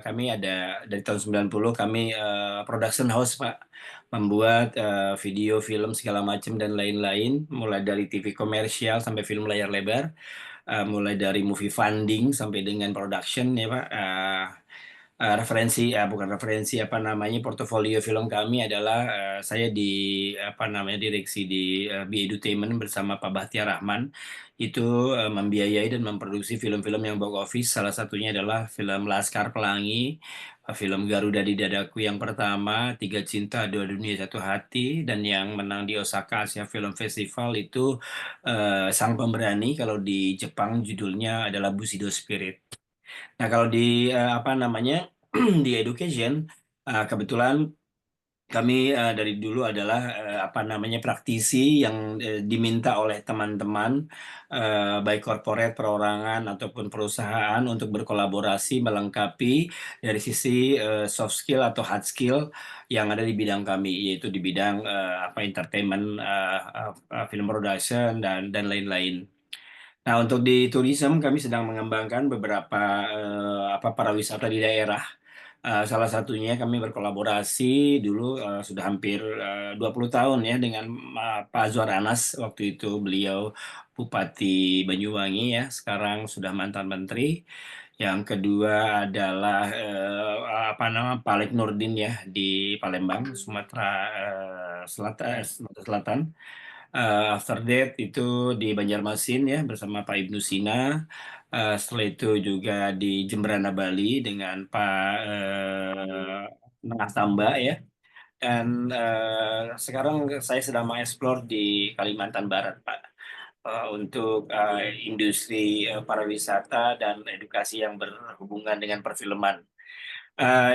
kami ada dari tahun 90 kami production house, Pak. Membuat video, film segala macam dan lain-lain, mulai dari TV komersial sampai film layar lebar, mulai dari movie funding sampai dengan production ya, Pak. Bukan referensi portofolio film kami adalah saya di direksi di B Edutainment bersama Pak Bahtiar Rahman itu membiayai dan memproduksi film-film yang box office. Salah satunya adalah film Laskar Pelangi, film Garuda di Dadaku yang pertama, Tiga Cinta Dua Dunia Satu Hati, dan yang menang di Osaka Asia Film Festival itu Sang Pemberani. Kalau di Jepang judulnya adalah Bushido Spirit. Nah, kalau di di education, kebetulan kami dari dulu adalah praktisi yang diminta oleh teman-teman baik korporat, perorangan ataupun perusahaan untuk berkolaborasi melengkapi dari sisi soft skill atau hard skill yang ada di bidang kami, yaitu di bidang entertainment, film production dan lain-lain. Nah, untuk di tourism kami sedang mengembangkan beberapa pariwisata di daerah. Salah satunya kami berkolaborasi dulu sudah hampir 20 tahun ya dengan Pak Azwar Anas. Waktu itu beliau Bupati Banyuwangi ya, sekarang sudah mantan menteri. Yang kedua adalah Pak Lek Nurdin ya di Palembang, Sumatera Selatan. After that itu di Banjarmasin ya bersama Pak Ibnu Sina. Setelah itu juga di Jemberana Bali dengan Pak Nengah Tamba ya. Dan sekarang saya sedang mengeksplor di Kalimantan Barat, Pak, untuk industri pariwisata dan edukasi yang berhubungan dengan perfilman.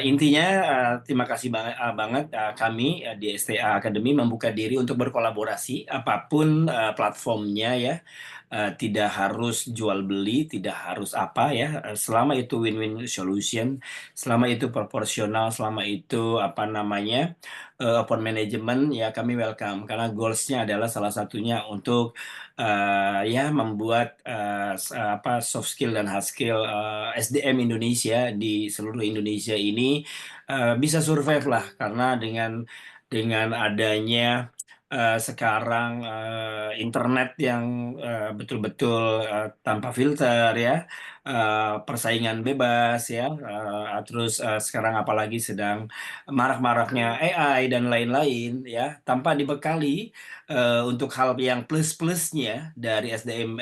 Intinya terima kasih banget kami di STA Academy membuka diri untuk berkolaborasi apapun platformnya ya. Tidak harus jual beli, tidak harus apa ya. Selama itu win-win solution, selama itu proporsional, selama itu open management ya kami welcome karena goalsnya adalah salah satunya untuk ya membuat soft skill dan hard skill SDM Indonesia di seluruh Indonesia ini bisa survive lah karena dengan adanya sekarang internet yang betul-betul tanpa filter ya, persaingan bebas ya, terus sekarang apalagi sedang marak-maraknya AI dan lain-lain ya, tanpa dibekali untuk hal yang plus-plusnya dari SDM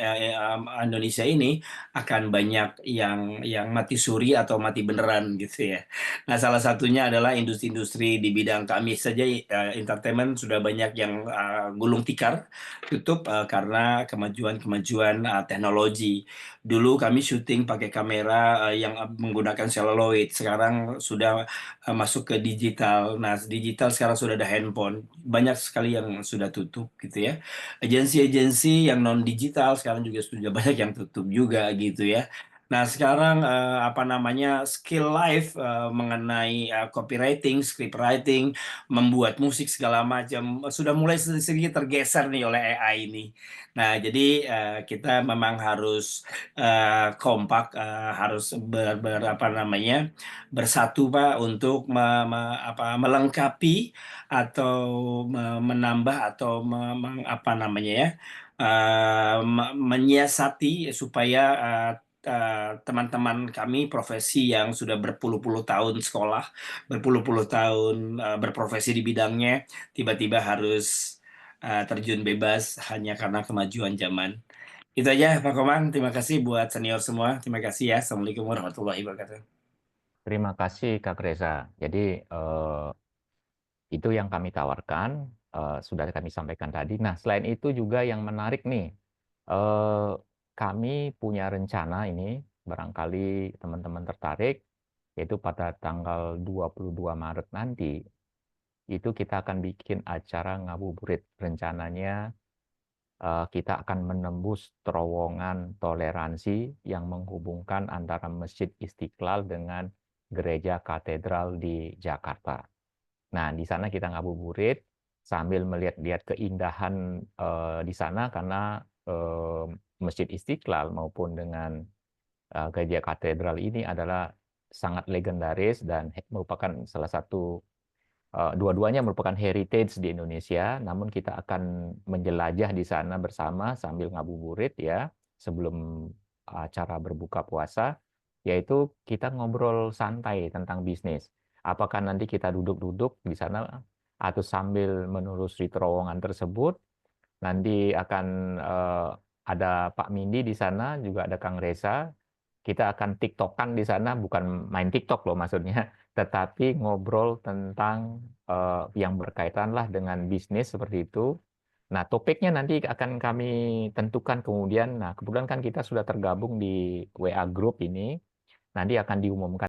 Indonesia ini akan banyak yang mati suri atau mati beneran gitu ya. Nah, salah satunya adalah industri-industri di bidang kami saja entertainment sudah banyak yang gulung tikar tutup karena kemajuan-kemajuan teknologi. Dulu kami syuting pakai kamera yang menggunakan celluloid, sekarang sudah masuk ke digital. Nah, digital sekarang sudah ada handphone. Banyak sekali yang sudah tutup gitu ya. Agensi-agensi yang non digital sekarang juga sudah banyak yang tutup juga gitu ya. Nah, sekarang skill life mengenai copywriting, script writing, membuat musik segala macam sudah mulai sedikit tergeser nih oleh AI ini. Nah, jadi kita memang harus kompak, harus bersatu Pak untuk melengkapi atau menambah atau menyiasati supaya teman-teman kami profesi yang sudah berpuluh-puluh tahun sekolah, berpuluh-puluh tahun berprofesi di bidangnya, tiba-tiba harus terjun bebas hanya karena kemajuan zaman. Itu aja Pak Komang, terima kasih buat senior semua. Terima kasih ya. Assalamualaikum warahmatullahi wabarakatuh. Terima kasih Kak Reza. Jadi itu yang kami tawarkan. sudah kami sampaikan tadi. Nah, selain itu juga yang menarik nih, kami punya rencana ini, barangkali teman-teman tertarik, yaitu pada tanggal 22 Maret nanti, itu kita akan bikin acara ngabuburit. Rencananya kita akan menembus terowongan toleransi yang menghubungkan antara Masjid Istiqlal dengan Gereja Katedral di Jakarta. Nah, di sana kita ngabuburit sambil melihat-lihat keindahan di sana, karena Masjid Istiqlal maupun dengan Gereja Katedral ini adalah sangat legendaris dan merupakan salah satu, dua-duanya merupakan heritage di Indonesia. Namun kita akan menjelajah di sana bersama sambil ngabuburit ya, sebelum acara berbuka puasa, yaitu kita ngobrol santai tentang bisnis. Apakah nanti kita duduk-duduk di sana atau sambil menelusuri terowongan tersebut, nanti akan ada Pak Mindi di sana, juga ada Kang Reza. Kita akan tiktokan di sana, bukan main TikTok loh maksudnya, tetapi ngobrol tentang yang berkaitan lah dengan bisnis seperti itu. Nah, topiknya nanti akan kami tentukan kemudian. Nah, kebetulan kan kita sudah tergabung di WA Group ini, nanti akan diumumkan